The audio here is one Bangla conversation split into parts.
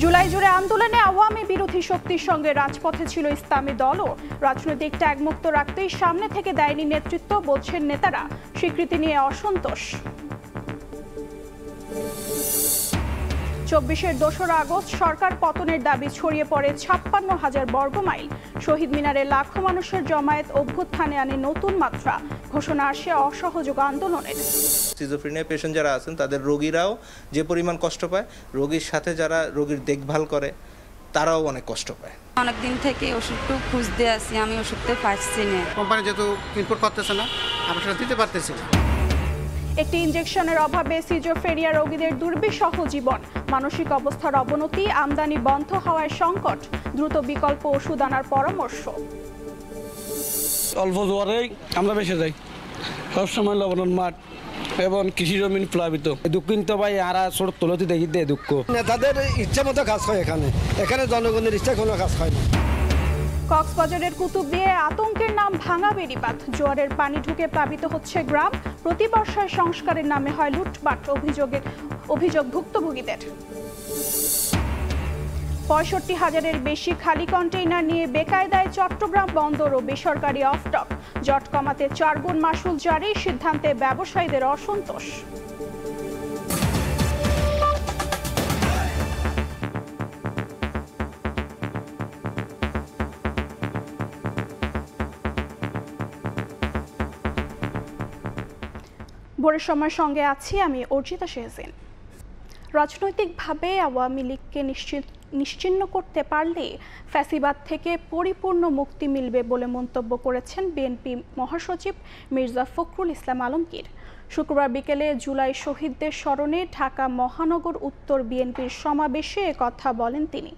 জুলাই জুড়ে আন্দোলনে আওয়ামী বিরোধী শক্তির সঙ্গে রাজপথে ছিল ইসলামী দলও। রাজনৈতিক ট্যাগমুক্ত রাখতেই সামনে থেকে দেয়নি নেতৃত্ব, বলছেন নেতারা। স্বীকৃতি নিয়ে অসন্তোষ। ২৪-এর ২রা আগস্ট সরকার পতনের দাবি ছড়িয়ে পড়ে ৫৬,০০০ বর্গমাইল। শহীদ মিনারে লাখো মানুষের জমায়েত অভ্যুত্থানে আনে নতুন মাত্রা। ঘোষণা আসে অসহযোগ আন্দোলনের। সিজোফ্রেনিয়া পেশেন্ট যারা আছেন তাদের রোগীরাও যে পরিমাণ কষ্ট পায়, রোগীর সাথে যারা রোগীর দেখভাল করে তারাও অনেক কষ্ট পায়। অনেকদিন থেকে ওষুধটু খুঁজতে আসি, আমি ওষুধটা পাচ্ছি না। কোম্পানি যেহেতু ইনপুট করতেছে না, আমরা সেটা দিতে পারতেছি না। একটি ইনজেকশনের অভাবে সিজোফ্রেনিয়া রোগীদের দুর্বিষহ জীবন। মানসিক অবস্থার অবনতি, আমদানি বন্ধ হওয়ায় সংকট। দ্রুত বিকল্প ওষুধ আনার পরামর্শ। অল্প জোয়ারেই আমরা বেঁচে যাই, সবসময় লবণের মাঠ এবং কৃষি জমিন প্লাবিত। দুঃখ কিন্তু ভাই আর ছোট তুলতি দেখি দেয় দুঃখ। নেতাদের ইচ্ছা মতো কাজ হয়, এখানে জনগণের ইচ্ছা কোনো কাজ হয় না। কক্সবাজারের কুতুবদিয়ায় আতঙ্কের নাম ভাঙা বেড়িবাঁধ। জোয়ারের পানি ঢুকে প্লাবিত হচ্ছে গ্রাম। প্রতি বর্ষায় সংস্কারের নামে হয় লুটপাট, অভিযোগ ভুক্তভোগীদের। ৬৫,০০০-এর বেশি খালি কন্টেইনার নিয়ে বেকায়দায় চট্টগ্রাম বন্দর ও বেসরকারি অফটক। জট কমাতে ৪ গুণ মাশুল জারির সিদ্ধান্তে ব্যবসায়ীদের অসন্তোষ। ভোরের সময় সঙ্গে আছি আমি অর্জিতা শেহজিন। রাজনৈতিকভাবে আওয়ামী লীগকে নিশ্চিহ্ন করতে পারলে ফ্যাসিবাদ থেকে পরিপূর্ণ মুক্তি মিলবে বলে মন্তব্য করেছেন বিএনপি মহাসচিব মির্জা ফখরুল ইসলাম আলমগীর। শুক্রবার বিকেলে জুলাই শহীদদের স্মরণে ঢাকা মহানগর উত্তর বিএনপির সমাবেশে একথা বলেন তিনি।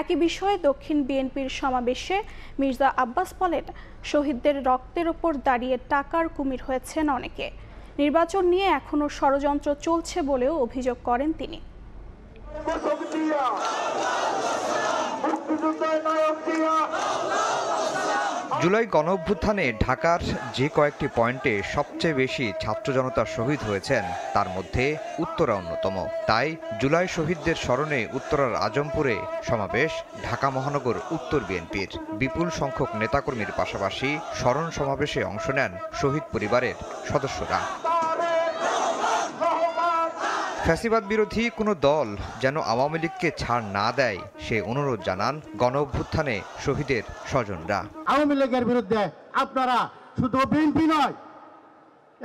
একই বিষয়ে দক্ষিণ বিএনপির সমাবেশে মির্জা আব্বাস বলেন, শহীদদের রক্তের ওপর দাঁড়িয়ে টাকার কুমির হয়েছেন অনেকে। নির্বাচন নিয়ে এখনো ষড়যন্ত্র চলছে বলেও অভিযোগ করেন তিনি। জুলাই গণঅভ্যুত্থানে ঢাকার যে কয়েকটি পয়েন্টে সবচেয়ে বেশি ছাত্র জনতা শহীদ হয়েছেন তার মধ্যে উত্তরা অন্যতম। তাই জুলাই শহীদদের স্মরণে উত্তরার আজমপুরে সমাবেশ ঢাকা মহানগর উত্তর বিএনপির। বিপুল সংখ্যক নেতাকর্মীর পাশাপাশি স্মরণ সমাবেশে অংশ নেন শহীদ পরিবারের সদস্যরা। ফ্যাসিবাদ বিরোধী কোনো দল যেন আওয়ামী লীগকে ছাড় না দেয় সে অনুরোধ জানান গণঅভ্যুত্থানে শহীদের স্বজনরা। আওয়ামী লীগের বিরুদ্ধে আপনারা শুধু বিএনপি নয়,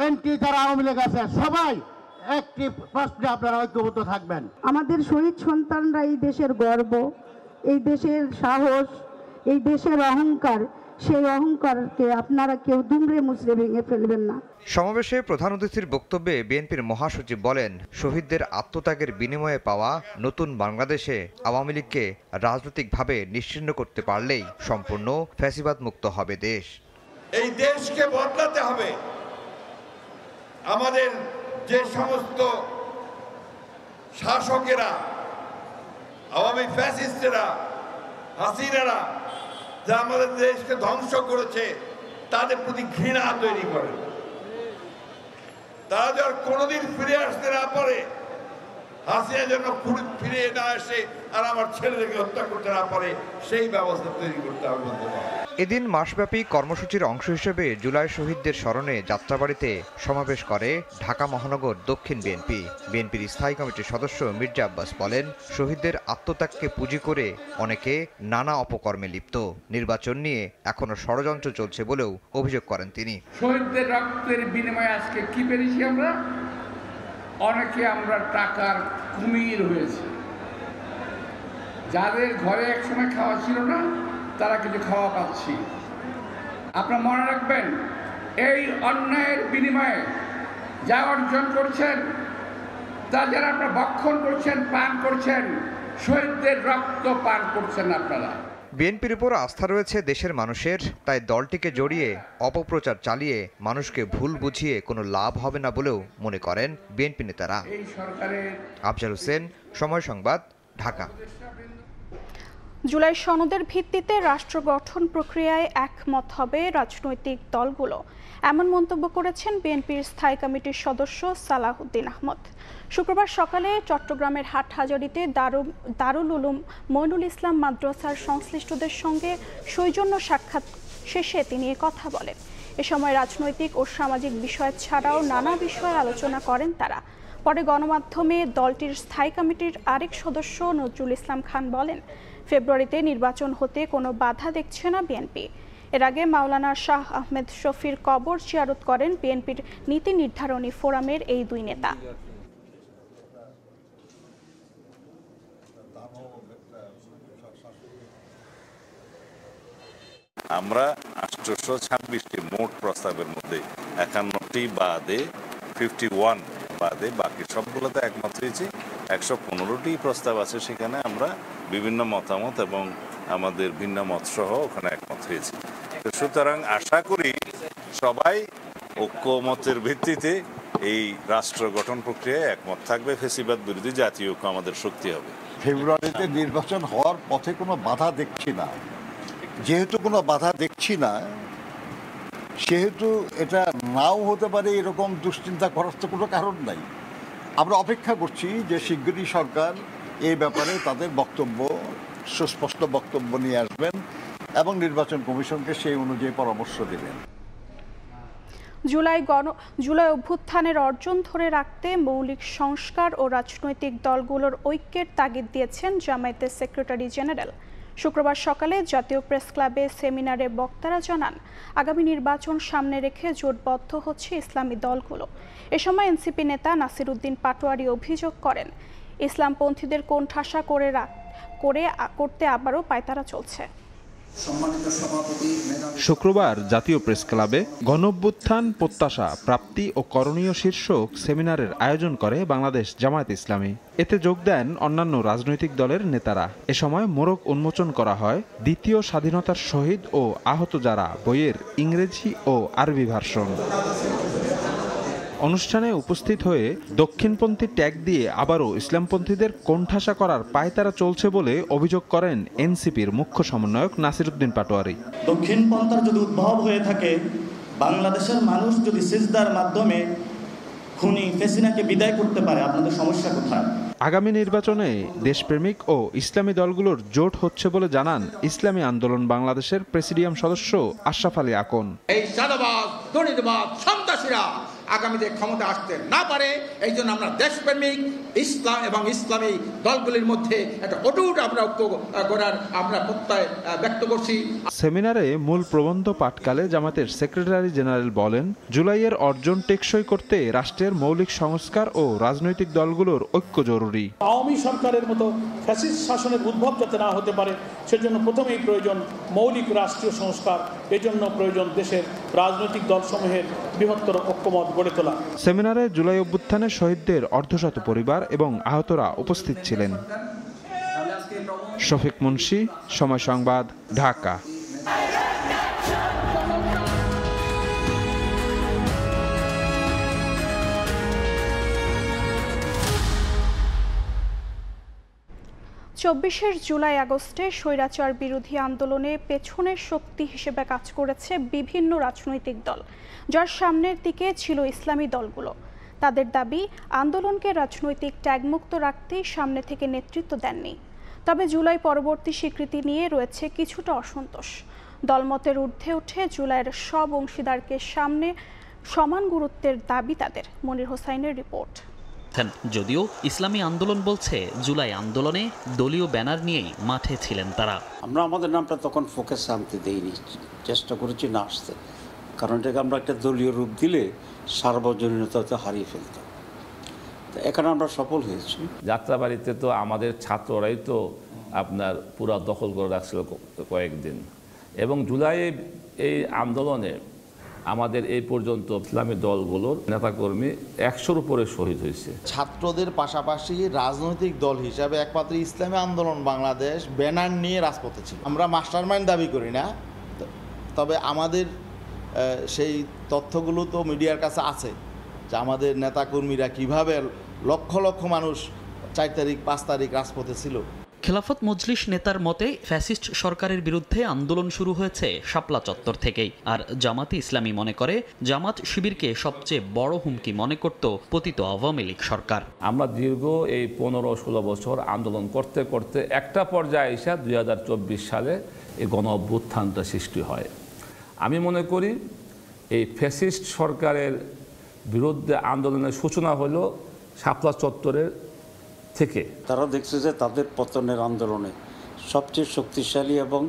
এনটি যারা আওয়ামী লীগ আছে সবাই একটি প্রশ্নে আপনারা ঐক্যবদ্ধ থাকবেন। আমাদের শহীদ সন্তানরা এই দেশের গর্ব, এই দেশের সাহস, এই দেশের অহংকার। সেই অহংকারকে আপনারা কেউ দুমড়ে মুচড়ে ভেঙে ফেলবেন না। সমাবেশে প্রধান অতিথির বক্তব্যে বিএনপির মহাসচিব বলেন, শহীদদের আত্মত্যাগের বিনিময়ে পাওয়া নতুন বাংলাদেশে আওয়ামী লীগকে রাজনৈতিকভাবে নিশ্চিহ্ন করতে পারলেই সম্পূর্ণ ফ্যাসিবাদ মুক্ত হবে দেশ। এই দেশকে বদলাতে হবে। আমাদের যে সমস্ত শাসকেরা, আওয়ামী ফ্যাসিস্টেরা, হাসিনারা যা আমাদের দেশকে ধ্বংস করেছে তাদের প্রতি ঘৃণা তৈরি করে। তারা যেন কোনোদিন ফিরে আসতে না পারে, হাসিনা যেন ফিরে না আসে আর আমার ছেলেদেরকে হত্যা করতে না পারে, সেই ব্যবস্থা তৈরি করতে হবে। এদিন মাসব্যাপী কর্মসূচির অংশ হিসেবে জুলাই শহীদদের স্মরণে যাত্রাবাড়িতে সমাবেশ করে ঢাকা মহানগর দক্ষিণ বিএনপি। বিএনপির স্থায়ী কমিটির সদস্য মির্জা আব্বাস বলেন, শহীদদের আত্মত্যাগকে পুঁজি করে অনেকে নানা অপকর্মে লিপ্ত। নির্বাচন নিয়ে এখনো ষড়যন্ত্র চলছে বলেও অভিযোগ করেন তিনি। শহীদদের রক্তের বিনিময়ে আজকে কি পেরেছি আমরা? অনেকে আমরা টাকার কুমির হয়েছে। যাদের ঘরে একসময় খাওয়া ছিল না তারা কিন্তু খাওয়া পাচ্ছি। আপনারা মনে রাখবেন, এই অন্যায়ের বিনিময়ে যা অর্জন করছেন তা যারা আপনারা ভক্ষণ করছেন, পান করছেন, শহীদদের রক্ত পান করছেন আপনারা। বিএনপির উপর আস্থা রয়েছে দেশের মানুষের, তাই দলটিকে জড়িয়ে অপপ্রচার চালিয়ে মানুষকে ভুল বুঝিয়ে কোনো লাভ হবে না বলেও মনে করেন বিএনপি নেতারা। আফজাল হোসেন, সময় সংবাদ, ঢাকা। জুলাই সনদের ভিত্তিতে রাষ্ট্র গঠন প্রক্রিয়ায় একমত হবে রাজনৈতিক দলগুলো, এমন মন্তব্য করেছেন বিএনপির স্থায়ী কমিটির সদস্য সালাহউদ্দিন আহমদ। শুক্রবার সকালে চট্টগ্রামের হাটহাজারীতে দারুল উলুম মঈনুল ইসলাম মাদ্রাসার সংশ্লিষ্টদের সঙ্গে সৌজন্য সাক্ষাৎ শেষে তিনি এ কথা বলেন। এ সময় রাজনৈতিক ও সামাজিক বিষয় ছাড়াও নানা বিষয়ে আলোচনা করেন তারা। পরে গণমাধ্যমে দলটির স্থায়ী কমিটির আরেক সদস্য নজরুল ইসলাম খান বলেন, ফেব্রুয়ারিতে নির্বাচন হতে কোনো বাধা দেখছে না বিএনপি। এর আগে মাওলানা শাহ আহমেদ শফির কবর জিয়ারত করেন বিএনপির নীতি নির্ধারণী ফোরামের এই দুই নেতা। আমরা 826টি মোট প্রস্তাবের মধ্যে 51টি বাদে 51 বাদে বাকি সবগুলোতে একমত হয়েছি। 115টি প্রস্তাব আছে, সেখানে আমরা বিভিন্ন মতামত এবং আমাদের ভিন্ন মত সহ ওখানে একমত হয়েছি। তো সুতরাং আশা করি সবাই ঐক্যমতের ভিত্তিতে এই রাষ্ট্র গঠন প্রক্রিয়ায় একমত থাকবে। ফ্যাসিবাদ বিরোধী জাতীয় ঐক্য আমাদের শক্তি হবে। ফেব্রুয়ারিতে নির্বাচন হওয়ার পথে কোনো বাধা দেখছি না। যেহেতু কোনো বাধা দেখছি না, সেহেতু এটা নাও হতে পারে এরকম দুশ্চিন্তা করার তো কোনো কারণ নাই। আমরা অপেক্ষা করছি যে শিগগিরই সরকার এই ব্যাপারে তাদের বক্তব্য, সুস্পষ্ট বক্তব্য নিয়ে আসবেন এবং নির্বাচন কমিশনকে সেই অনুযায়ী পরামর্শ দেবেন। জুলাই অভ্যুত্থানের অর্জন ধরে রাখতে মৌলিক সংস্কার ও রাজনৈতিক দলগুলোর ঐক্যের তাগিদ দিয়েছেন জামায়াতের সেক্রেটারি জেনারেল। শুক্রবার সকালে জাতীয় প্রেস ক্লাবে সেমিনারে বক্তারা জানান, আগামী নির্বাচন সামনে রেখে জোটবদ্ধ হচ্ছে ইসলামী দলগুলো। এ সময় এনসিপি নেতা নাসির উদ্দিন পাটোয়ারি অভিযোগ করেন, ইসলামপন্থীদের কোণঠাসা করতে আবারও পায়তারা চলছে। শুক্রবার জাতীয় প্রেস ক্লাবে গণঅভ্যুত্থান, প্রত্যাশা, প্রাপ্তি ও করণীয় শীর্ষক সেমিনারের আয়োজন করে বাংলাদেশ জামায়াত ইসলামী। এতে যোগ দেন অন্যান্য রাজনৈতিক দলের নেতারা। এ সময় মোড়ক উন্মোচন করা হয় দ্বিতীয় স্বাধীনতার শহীদ ও আহত যারা বইয়ের ইংরেজি ও আরবি ভার্সন। অনুষ্ঠানে উপস্থিত হয়ে দক্ষিণপন্থী ট্যাগ দিয়ে আবারও ইসলামপন্থীদের কোণঠাসা করার পায়তারা চলছে বলে অভিযোগ করেন এনসিপির মুখ্য সমন্বয়ক নাসির উদ্দিন পাটোয়ারি। দক্ষিণপন্থার যদি উদ্ভব হয়ে থাকে, বাংলাদেশের মানুষ যদি সিজদার মাধ্যমে খুনি ফেসিনাকে বিদায় করতে পারে, আপনাদের সমস্যা কোথায়? আগামী নির্বাচনে দেশপ্রেমিক ও ইসলামী দলগুলোর জোট হচ্ছে বলে জানান ইসলামী আন্দোলন বাংলাদেশের প্রেসিডিয়াম সদস্য আশরাফ আলী আকন। এই সাদাবাদ, দুর্নীতিবাদ, সন্ত্রাসীরা আগামীতে ক্ষমতা আসতে না পারে, এই জন্য আমরা দেশপ্রেমিক ইসলাম এবং ইসলামী দলগুলির মধ্যে একটা অটুট আমরা ঐক্য করার আমরা প্রত্যয় ব্যক্ত করছি। সেমিনারে মূল প্রবন্ধ পাঠকালে জামাতের সেক্রেটারি জেনারেল বলেন, জুলাইয়ের অর্জন টেকসই করতে রাষ্ট্রের মৌলিক সংস্কার ও রাজনৈতিক দলগুলোর ঐক্য জরুরি। আওয়ামী সরকারের মতো ফ্যাসিস্ট শাসনের উদ্ভব যাতে না হতে পারে, সেজন্য প্রথমেই প্রয়োজন মৌলিক রাষ্ট্রীয় সংস্কার। এজন্য প্রয়োজন দেশের রাজনৈতিক দলসমূহের বৃহত্তর ঐক্যমত গড়ে তোলা। সেমিনারে জুলাই অভ্যুত্থানের শহীদদের অর্ধশত পরিবার এবং আহতরা উপস্থিত ছিলেন। শফিক মুন্সি, সময় সংবাদ, ঢাকা। 24 জুলাই আগস্টে স্বৈরাচার বিরোধী আন্দোলনে পেছনের শক্তি হিসেবে কাজ করেছে বিভিন্ন রাজনৈতিক দল, যার সামনের দিকে ছিল ইসলামী দলগুলো। তাদের দাবি, আন্দোলনকে রাজনৈতিক ট্যাগমুক্ত রাখতেই সামনে থেকে নেতৃত্ব দেননি। তবে জুলাই পরবর্তী স্বীকৃতি নিয়ে রয়েছে কিছুটা অসন্তোষ। দলমতের ঊর্ধ্বে উঠে জুলাইয়ের সব অংশীদারকে সামনে সমান গুরুত্বের দাবি তাদের। মনির হোসাইনের রিপোর্ট। যদিও ইসলামী আন্দোলন বলছে জুলাই আন্দোলনে দলীয় ব্যানার নিয়েই মাঠে ছিলেন তারা। আমরা আমাদের নামটা তখন ফোকাস আনতে দেইনি, চেষ্টা করেছি না আসতে, কারণ এটাকে আমরা একটা দলীয় রূপ দিলে সার্বজনীনতা হারিয়ে ফেলতাম। তো এখানে আমরা সফল হয়েছি। যাত্রাবাড়িতে তো আমাদের ছাত্ররাই তো আপনার পুরা দখল করে রাখছিল কয়েকদিন, এবং জুলাইয়ে এই আন্দোলনে আমাদের এই পর্যন্ত ইসলামী দলগুলোর নেতাকর্মী 100-র উপরে শহীদ হয়েছে। ছাত্রদের পাশাপাশি রাজনৈতিক দল হিসাবে একমাত্র ইসলামী আন্দোলন বাংলাদেশ ব্যানার নিয়ে রাজপথে ছিল। আমরা মাস্টারমাইন্ড দাবি করি না, তবে আমাদের সেই তথ্যগুলো তো মিডিয়ার কাছে আছে যে আমাদের নেতাকর্মীরা কিভাবে লক্ষ লক্ষ মানুষ 4 তারিখ 5 তারিখ রাজপথে ছিল। খেলাফত মজলিস নেতার মতে ফ্যাসিস্ট সরকারের বিরুদ্ধে আন্দোলন শুরু হয়েছে শাপলা চত্বর থেকেই। আর জামাতে ইসলামী মনে করে জামাত শিবিরকে সবচেয়ে বড় হুমকি মনে করত পতিত আওয়ামী লীগ সরকার। আমরা দীর্ঘ এই 15-16 বছর আন্দোলন করতে করতে একটা পর্যায়ে এসে 2024 সালে এই গণ অভ্যুত্থানটা সৃষ্টি হয়। আমি মনে করি এই ফ্যাসিস্ট সরকারের বিরুদ্ধে আন্দোলনের সূচনা হলো শাপলা চত্বরের থেকে। তারা দেখছে যে তাদের পতনের আন্দোলনে সবচেয়ে শক্তিশালী এবং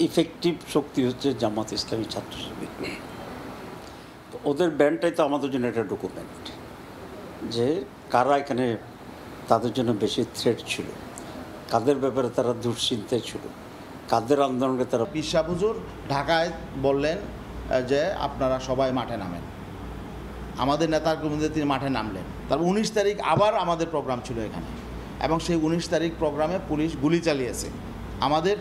ইফেক্টিভ শক্তি হচ্ছে জামাত ইসলামী ছাত্র শিবির। তো ওদের ব্যান্ডটাই তো আমাদের জন্য একটা ডকুমেন্ট যে কারা এখানে তাদের জন্য বেশি থ্রেট ছিল, কাদের ব্যাপারে তারা দুশ্চিন্তায় ছিল, কাদের আন্দোলনকে তারা। পীর সাহেব হুজুর ঢাকায় বললেন যে আপনারা সবাই মাঠে নামেন। আমাদের নেতার কর্মীদের তিনি মাঠে নামলেন। তারপর 19 তারিখ আবার আমাদের প্রোগ্রাম ছিল এখানে, এবং সেই 19 তারিখ প্রোগ্রামে পুলিশ গুলি চালিয়েছে। আমাদের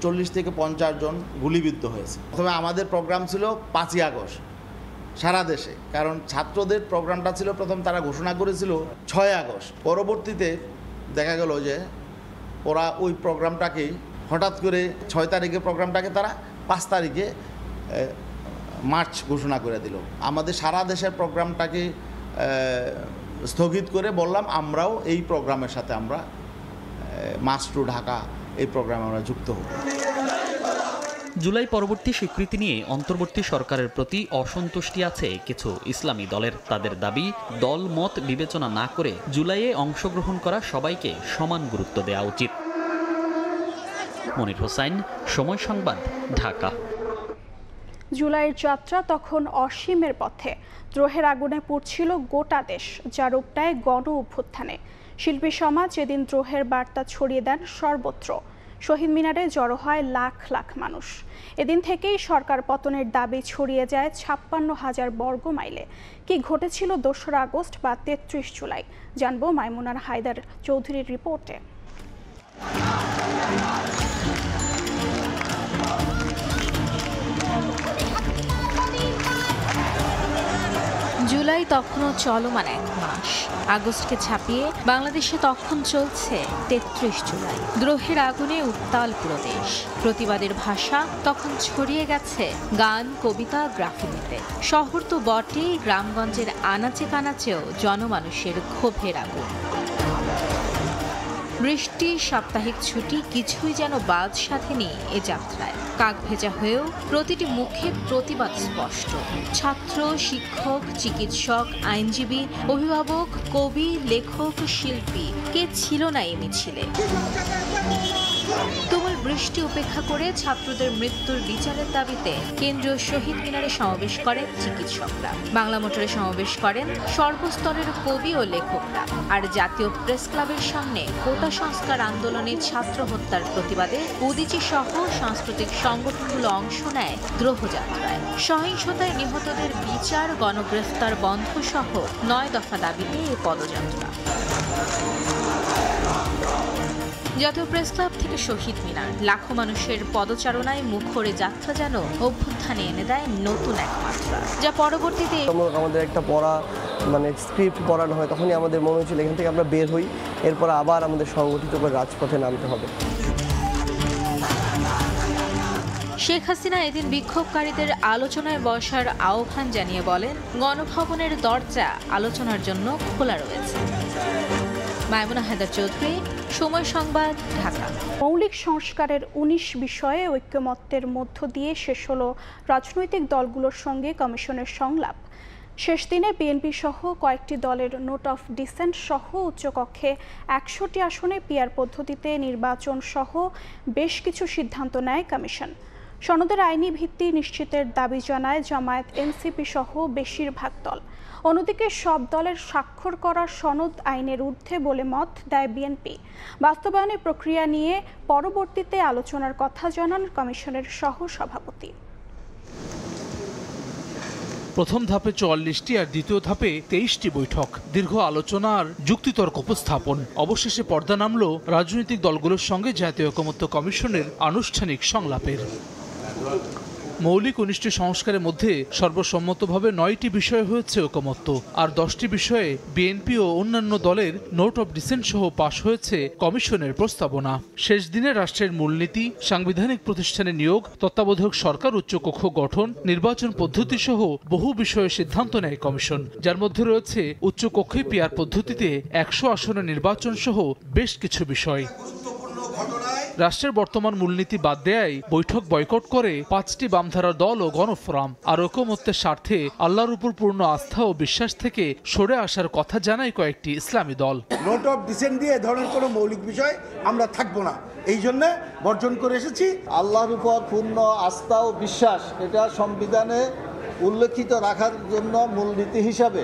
40 থেকে 50 জন গুলিবিদ্ধ হয়েছে। তবে আমাদের প্রোগ্রাম ছিল 5ই আগস্ট সারা দেশে, কারণ ছাত্রদের প্রোগ্রামটা ছিল প্রথম তারা ঘোষণা করেছিল 6 আগস্ট। পরবর্তীতে দেখা গেল যে ওরা ওই প্রোগ্রামটাকেই হঠাৎ করে 6 তারিখের প্রোগ্রামটাকে তারা 5 তারিখে মার্চ ঘোষণা করে দিল। আমাদের সারা দেশের প্রোগ্রামটাকে স্থগিত করে বললাম আমরাও এই প্রোগ্রামের সাথে আমরা মার্চ টু ঢাকা এই প্রোগ্রামে আমরা যুক্ত হব। জুলাই পরবর্তী স্বীকৃতি নিয়ে অন্তর্বর্তী সরকারের প্রতি অসন্তুষ্টি আছে কিছু ইসলামী দলের। তাদের দাবি দল মত বিবেচনা না করে জুলাইয়ে অংশগ্রহণ করা সবাইকে সমান গুরুত্ব দেওয়া উচিত। মনির হোসাইন, সময় সংবাদ, ঢাকা। জুলাইয়ের যাত্রা তখন অসীমের পথে। দ্রোহের আগুনে পুড়ছিল গোটা দেশ, যা রূপ নেয় গণ অভ্যুত্থানে। শিল্পী সমাজ এদিন দ্রোহের বার্তা ছড়িয়ে দেন সর্বত্র। শহীদ মিনারে জড়ো হয় লাখ লাখ মানুষ। এদিন থেকেই সরকার পতনের দাবি ছড়িয়ে যায় 56,000 বর্গ মাইলে। কি ঘটেছিল 2রা আগস্ট বা 33 জুলাই, জানবো মাইমুনার হায়দার চৌধুরীর রিপোর্টে। জুলাই তখনও চলমান এক মাস। আগস্টকে ছাপিয়ে বাংলাদেশে তখন চলছে 33 জুলাই। দ্রোহের আগুনে উত্তাল পুরো দেশ। প্রতিবাদের ভাষা তখন ছড়িয়ে গেছে গান, কবিতা, গ্রাফিতিতে। শহর তো বটেই, গ্রামগঞ্জের আনাচে কানাচেও জনমানুষের ক্ষোভের আগুন। বৃষ্টি, সাপ্তাহিক ছুটি কিছুই যেন বাদ সাধেনি এ যাত্রায়। কাক ভেজা হয়েও প্রতিটি মুখে প্রতিবাদ স্পষ্ট। ছাত্র, শিক্ষক, চিকিৎসক, আইনজীবী, অভিভাবক, কবি, লেখক, শিল্পী, কে ছিল না এই মিছিলে। তুমুল বৃষ্টি উপেক্ষা করে ছাত্রদের মৃত্যুর বিচারের দাবিতে কেন্দ্রীয় শহীদ মিনারে সমাবেশ করেন চিকিৎসকরা। বাংলা মোটরে সমাবেশ করেন সর্বস্তরের কবি ও লেখকরা। আর জাতীয় প্রেস ক্লাবের সামনে কোটা সংস্কার আন্দোলনে ছাত্র হত্যার প্রতিবাদে উদীচী সহ সাংস্কৃতিক সংগঠনগুলো অংশ নেয় দ্রোহযাত্রায়। সহিংসতায় নিহতদের বিচার, গণগ্রেফতার বন্ধ সহ 9 দফা দাবিতে এই পদযাত্রা। জাতীয় প্রেস ক্লাব থেকে শহীদ মিনার, লাখো মানুষের পদচারণায় মুখরে যাত্রা যেন অভ্যুত্থানে এনে দেয় নতুন এক মাত্রা, যা পরবর্তীতে আমাদের একটা পড়া স্ক্রিপ্ট পড়ানো হয়, তখনই আমাদের মনে হচ্ছিল এখান থেকে আমরা বের হই, এরপর আবার আমাদের সংগঠিত করে রাজপথে নামতে হবে। শেখ হাসিনা এদিন বিক্ষোভকারীদের আলোচনায় বসার আহ্বান জানিয়ে বলেন, গণভবনের দরজা আলোচনার জন্য খোলা রয়েছে। মাইমুনা হায়দার চৌধুরী, সময় সংবাদ, ঢাকা। মৌলিক সংস্কারের 19 বিষয়ে ঐক্যমত্যের মধ্য দিয়ে শেষ হলো রাজনৈতিক দলগুলোর সঙ্গে কমিশনের সংলাপ। শেষ দিনে বিএনপি সহ কয়েকটি দলের নোট অফ ডিসেন্ট সহ উচ্চকক্ষে 100টি আসনে পিআর পদ্ধতিতে নির্বাচন সহ বেশ কিছু সিদ্ধান্ত নেয় কমিশন। সনদের আইনি ভিত্তি নিশ্চিতের দাবি জানায় জামায়াত, এনসিপি সহ বেশিরভাগ দল। অন্যদিকে সব দলের স্বাক্ষর করা সনদ আইনের ঊর্ধ্বে বলে মত দেয় বিএনপি। বাস্তবায়নের প্রক্রিয়া নিয়ে পরবর্তীতে আলোচনার কথা জানান কমিশনের সহ সভাপতি। প্রথম ধাপে 44টি আর দ্বিতীয় ধাপে 23টি বৈঠক, দীর্ঘ আলোচনা আর যুক্তিতর্ক উপস্থাপন। অবশেষে পর্দা নামল রাজনৈতিক দলগুলোর সঙ্গে জাতীয় ঐকমত্য কমিশনের আনুষ্ঠানিক সংলাপের। মৌলিক 19টি সংস্কারের মধ্যে সর্বসম্মতভাবে 9টি বিষয় হয়েছে ঐকমত্য, আর 10টি বিষয়ে বিএনপি ও অন্যান্য দলের নোট অব ডিসেন্ট সহ পাশ হয়েছে কমিশনের প্রস্তাবনা। শেষ দিনে রাষ্ট্রের মূলনীতি, সাংবিধানিক প্রতিষ্ঠানে নিয়োগ, তত্ত্বাবধায়ক সরকার, উচ্চকক্ষ গঠন, নির্বাচন পদ্ধতি সহ বহু বিষয়ে সিদ্ধান্ত নেয় কমিশন, যার মধ্যে রয়েছে উচ্চকক্ষে পিআর পদ্ধতিতে 100 আসনে নির্বাচন সহ বেশ কিছু বিষয়। রাষ্ট্রের বর্তমান মূলনীতি বাদ দেয়ায় বৈঠক বয়কট করে 5টি বামধারা দল ও গণফোরাম। আর ঐকমত্যের স্বার্থে আল্লাহর উপর পূর্ণ আস্থা ও বিশ্বাস থেকে সরে আসার কথা জানায় কয়েকটি ইসলামী দল। নোট অফ ডিসেন্ট দিয়ে এ ধরনের কোনো মৌলিক বিষয় আমরা থাকবো না, এই জন্য বর্জন করে এসেছি। আল্লাহর উপর পূর্ণ আস্থা ও বিশ্বাস এটা সংবিধানে উল্লেখিত রাখার জন্য মূলনীতি হিসাবে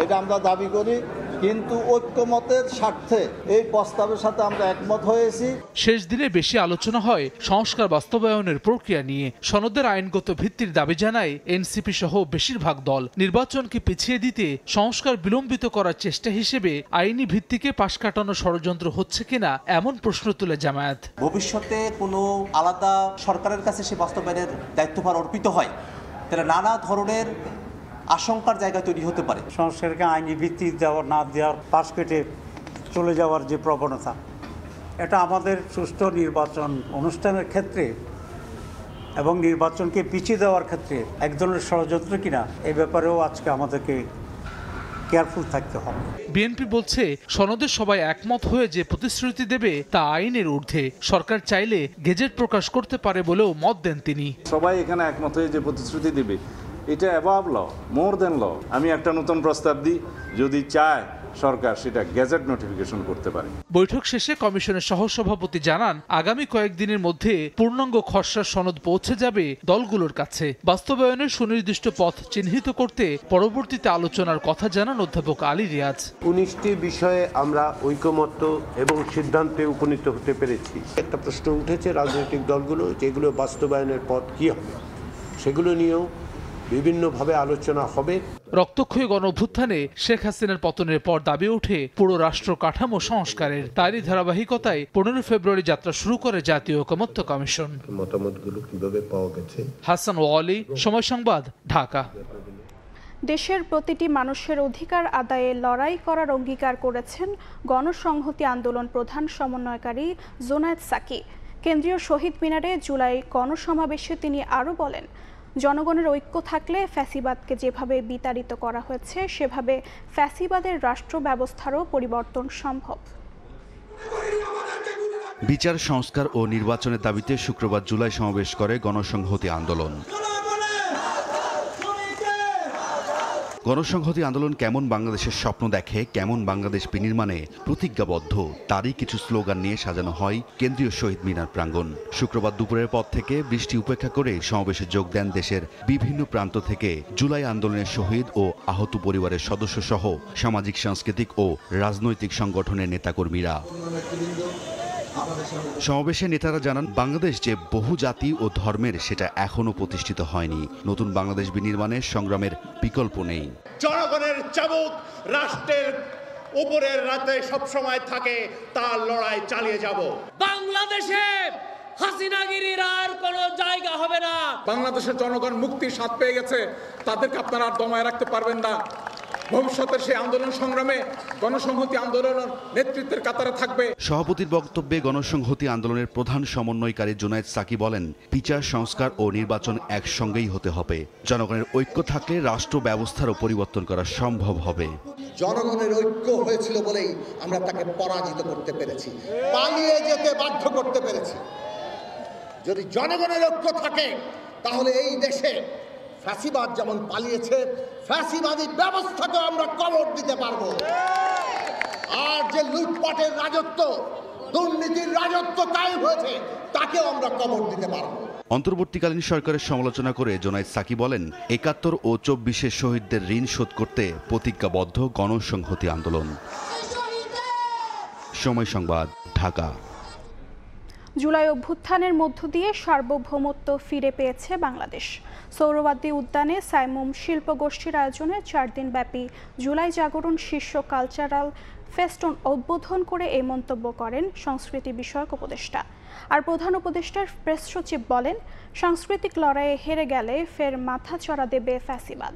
এটা আমরা দাবি করি, কিন্তু ঐক্যমতের স্বার্থে এই প্রস্তাবের সাথে আমরা একমত হয়েছি। শেষ দিনে বেশি আলোচনা হয় সংস্কার বাস্তবায়নের প্রক্রিয়া নিয়ে। সনদের আইনগত ভিত্তির দাবি জানায় এনসিপি সহ বেশিরভাগ দল। নির্বাচনকে পিছিয়ে দিতে সংস্কার বিলম্বিত করার চেষ্টা হিসেবে আইনি ভিত্তিকে পাশ কাটানো ষড়যন্ত্র হচ্ছে কিনা এমন প্রশ্ন তুলে জামায়াত। ভবিষ্যতে কোনো আলাদা সরকারের কাছে সে বাস্তবায়নের দায়িত্বভার অর্পিত হয়, তাহলে নানা ধরনের আশঙ্কার জায়গা তৈরি হতে পারে। সংস্কারকে আইনি ভিত্তি দেওয়ার না দেওয়ার পাশ কেটে চলে যাওয়ার যে প্রবণতা, এটা আমাদের সুষ্ঠু নির্বাচন অনুষ্ঠানের ক্ষেত্রে এবং নির্বাচনকে পিছিয়ে দেওয়ার ক্ষেত্রে এক ধরনের ষড়যন্ত্র কিনা এই ব্যাপারেও আজকে আমাদেরকে কেয়ারফুল থাকতে হবে। বিএনপি বলছে সনদের সবাই একমত হয়ে যে প্রতিশ্রুতি দেবে তা আইনের ঊর্ধ্বে। সরকার চাইলে গেজেট প্রকাশ করতে পারে বলেও মত দেন তিনি। সবাই এখানে একমত হয়ে যে প্রতিশ্রুতি দেবে এটা অ্যাবাভ ল, মোর দেন ল। আমি একটা নতুন প্রস্তাব দিই, যদি চায় সরকার সেটা গেজেট নোটিফিকেশন করতে পারে। বৈঠক শেষে কমিশনের সহসভাপতি জানান, আগামী কয়েকদিনের মধ্যে পূর্ণাঙ্গ খসড়া সনদ পৌঁছে যাবে দলগুলোর কাছে। বাস্তবায়নের সুনির্দিষ্ট পথ চিহ্নিত করতে পরবর্তীতে আলোচনার কথা জানান অধ্যাপক আলী রিয়াজ। 19টি বিষয়ে আমরা ঐকমত্য এবং সিদ্ধান্তে উপনীত হতে পেরেছি। একটা প্রশ্ন উঠেছে রাজনৈতিক দলগুলো, যেগুলো বাস্তবায়নের পথ কী হবে, সেগুলো নিয়েও বিভিন্নভাবে আলোচনা হবে। রক্তক্ষয়ী গণঅভ্যুত্থানে শেখ হাসিনার পতনের পর দাবি ওঠে পুরো রাষ্ট্র কাঠামো সংস্কারের। তারই ধারাবাহিকতায় 15 ফেব্রুয়ারি যাত্রা শুরু করে জাতীয় ঐকমত্য কমিশন। মতামতগুলো কিভাবে পাওয়া গেছে। হাসান ওয়ালি, সময় সংবাদ, ঢাকা। দেশের প্রতিটি মানুষের অধিকার আদায়ে লড়াই করার অঙ্গীকার করেছেন গণসংহতি আন্দোলন প্রধান সমন্বয়কারী জোনায়েদ সাকি। কেন্দ্রীয় শহীদ মিনারে জুলাই গণসমাবেশে তিনি আরও বলেন, জনগণের ঐক্য থাকলে ফ্যাসিবাদকে যেভাবে বিতাড়িত করা হয়েছে সেভাবে ফ্যাসিবাদের রাষ্ট্র ব্যবস্থারও পরিবর্তন সম্ভব। বিচার সংস্কার ও নির্বাচনের দাবিতে শুক্রবার জুলাই সমাবেশ করে গণসংহতি আন্দোলন। গণসংহতি আন্দোলন কেমন বাংলাদেশের স্বপ্ন দেখে, কেমন বাংলাদেশ বিনির্মাণে প্রতিজ্ঞাবদ্ধ, তারই কিছু স্লোগান নিয়ে সাজানো হয় কেন্দ্রীয় শহীদ মিনার প্রাঙ্গণ। শুক্রবার দুপুরের পর থেকে বৃষ্টি উপেক্ষা করে সমাবেশে যোগ দেন দেশের বিভিন্ন প্রান্ত থেকে জুলাই আন্দোলনের শহীদ ও আহত পরিবারের সদস্য সহ সামাজিক, সাংস্কৃতিক ও রাজনৈতিক সংগঠনের নেতাকর্মীরা। সমাবেশে নেতারা জানান, বাংলাদেশ যে বহু জাতি ও ধর্মের সেটা এখনো প্রতিষ্ঠিত হয়নি। নতুন বাংলাদেশ বিনির্মাণের সংগ্রামের বিকল্প নেই। জনগণের চাবুক রাষ্ট্রের উপরের রাতে সবসময় থাকে, তার লড়াই চালিয়ে যাব। বাংলাদেশে হাসিনাগিরির আর কোনো জায়গা হবে না। বাংলাদেশের জনগণ মুক্তির স্বাদ পেয়ে গেছে, তাদেরকে আপনারা আর দমায় রাখতে পারবেন না। ভবিষ্যতের সেই আন্দোলন সংগ্রামে গণসংহতি আন্দোলন নেতৃত্বের কাতারে থাকবে। সভাপতির বক্তব্যে গণসংহতি আন্দোলনের প্রধান সমন্বয়কারী জোনায়েদ সাকি বলেন, বিচার সংস্কার ও নির্বাচন একসঙ্গেই হতে হবে। জনগণের ঐক্য থাকলে রাষ্ট্র ব্যবস্থারও পরিবর্তন করা সম্ভব হবে। জনগণের ঐক্য হয়েছিল বলেই আমরা তাকে পরাজিত করতে পেরেছি, পালিয়ে যেতে বাধ্য করতে পেরেছি। যদি জনগণের ঐক্য থাকে তাহলে এই দেশে ফ্যাসিবাদ যেমন পালিয়েছে, ফ্যাসিবাদী ব্যবস্থাকে আমরা কবর দিতে পারবো। আর যে লুটপাটের রাজত্ব, দুর্নীতির রাজত্ব কায়েম হয়েছে, তাকেও আমরা কবর দিতে পারবো। অন্তর্বর্তীকালীন সরকারের সমালোচনা করে জোনায়েদ সাকি বলেন, ৭১ ও ২৪ শহীদদের ঋণ শোধ করতে প্রতিজ্ঞাবদ্ধ গণসংহতি আন্দোলন। সময় সংবাদ, ঢাকা। জুলাই অভ্যুত্থানের মধ্য দিয়ে সার্বভৌমত্ব ফিরে পেয়েছে বাংলাদেশ। সৌরবাদী উদ্যানে সাইমুম শিল্পগোষ্ঠীর আয়োজনে 4 দিনব্যাপী জুলাই জাগরণ শীর্ষ কালচারাল ফেস্টুন উদ্বোধন করে এই মন্তব্য করেন সংস্কৃতি বিষয়ক উপদেষ্টা। আর প্রধান উপদেষ্টার প্রেস সচিব বলেন, সাংস্কৃতিক লড়াইয়ে হেরে গেলে ফের মাথা চড়া দেবে ফ্যাসিবাদ।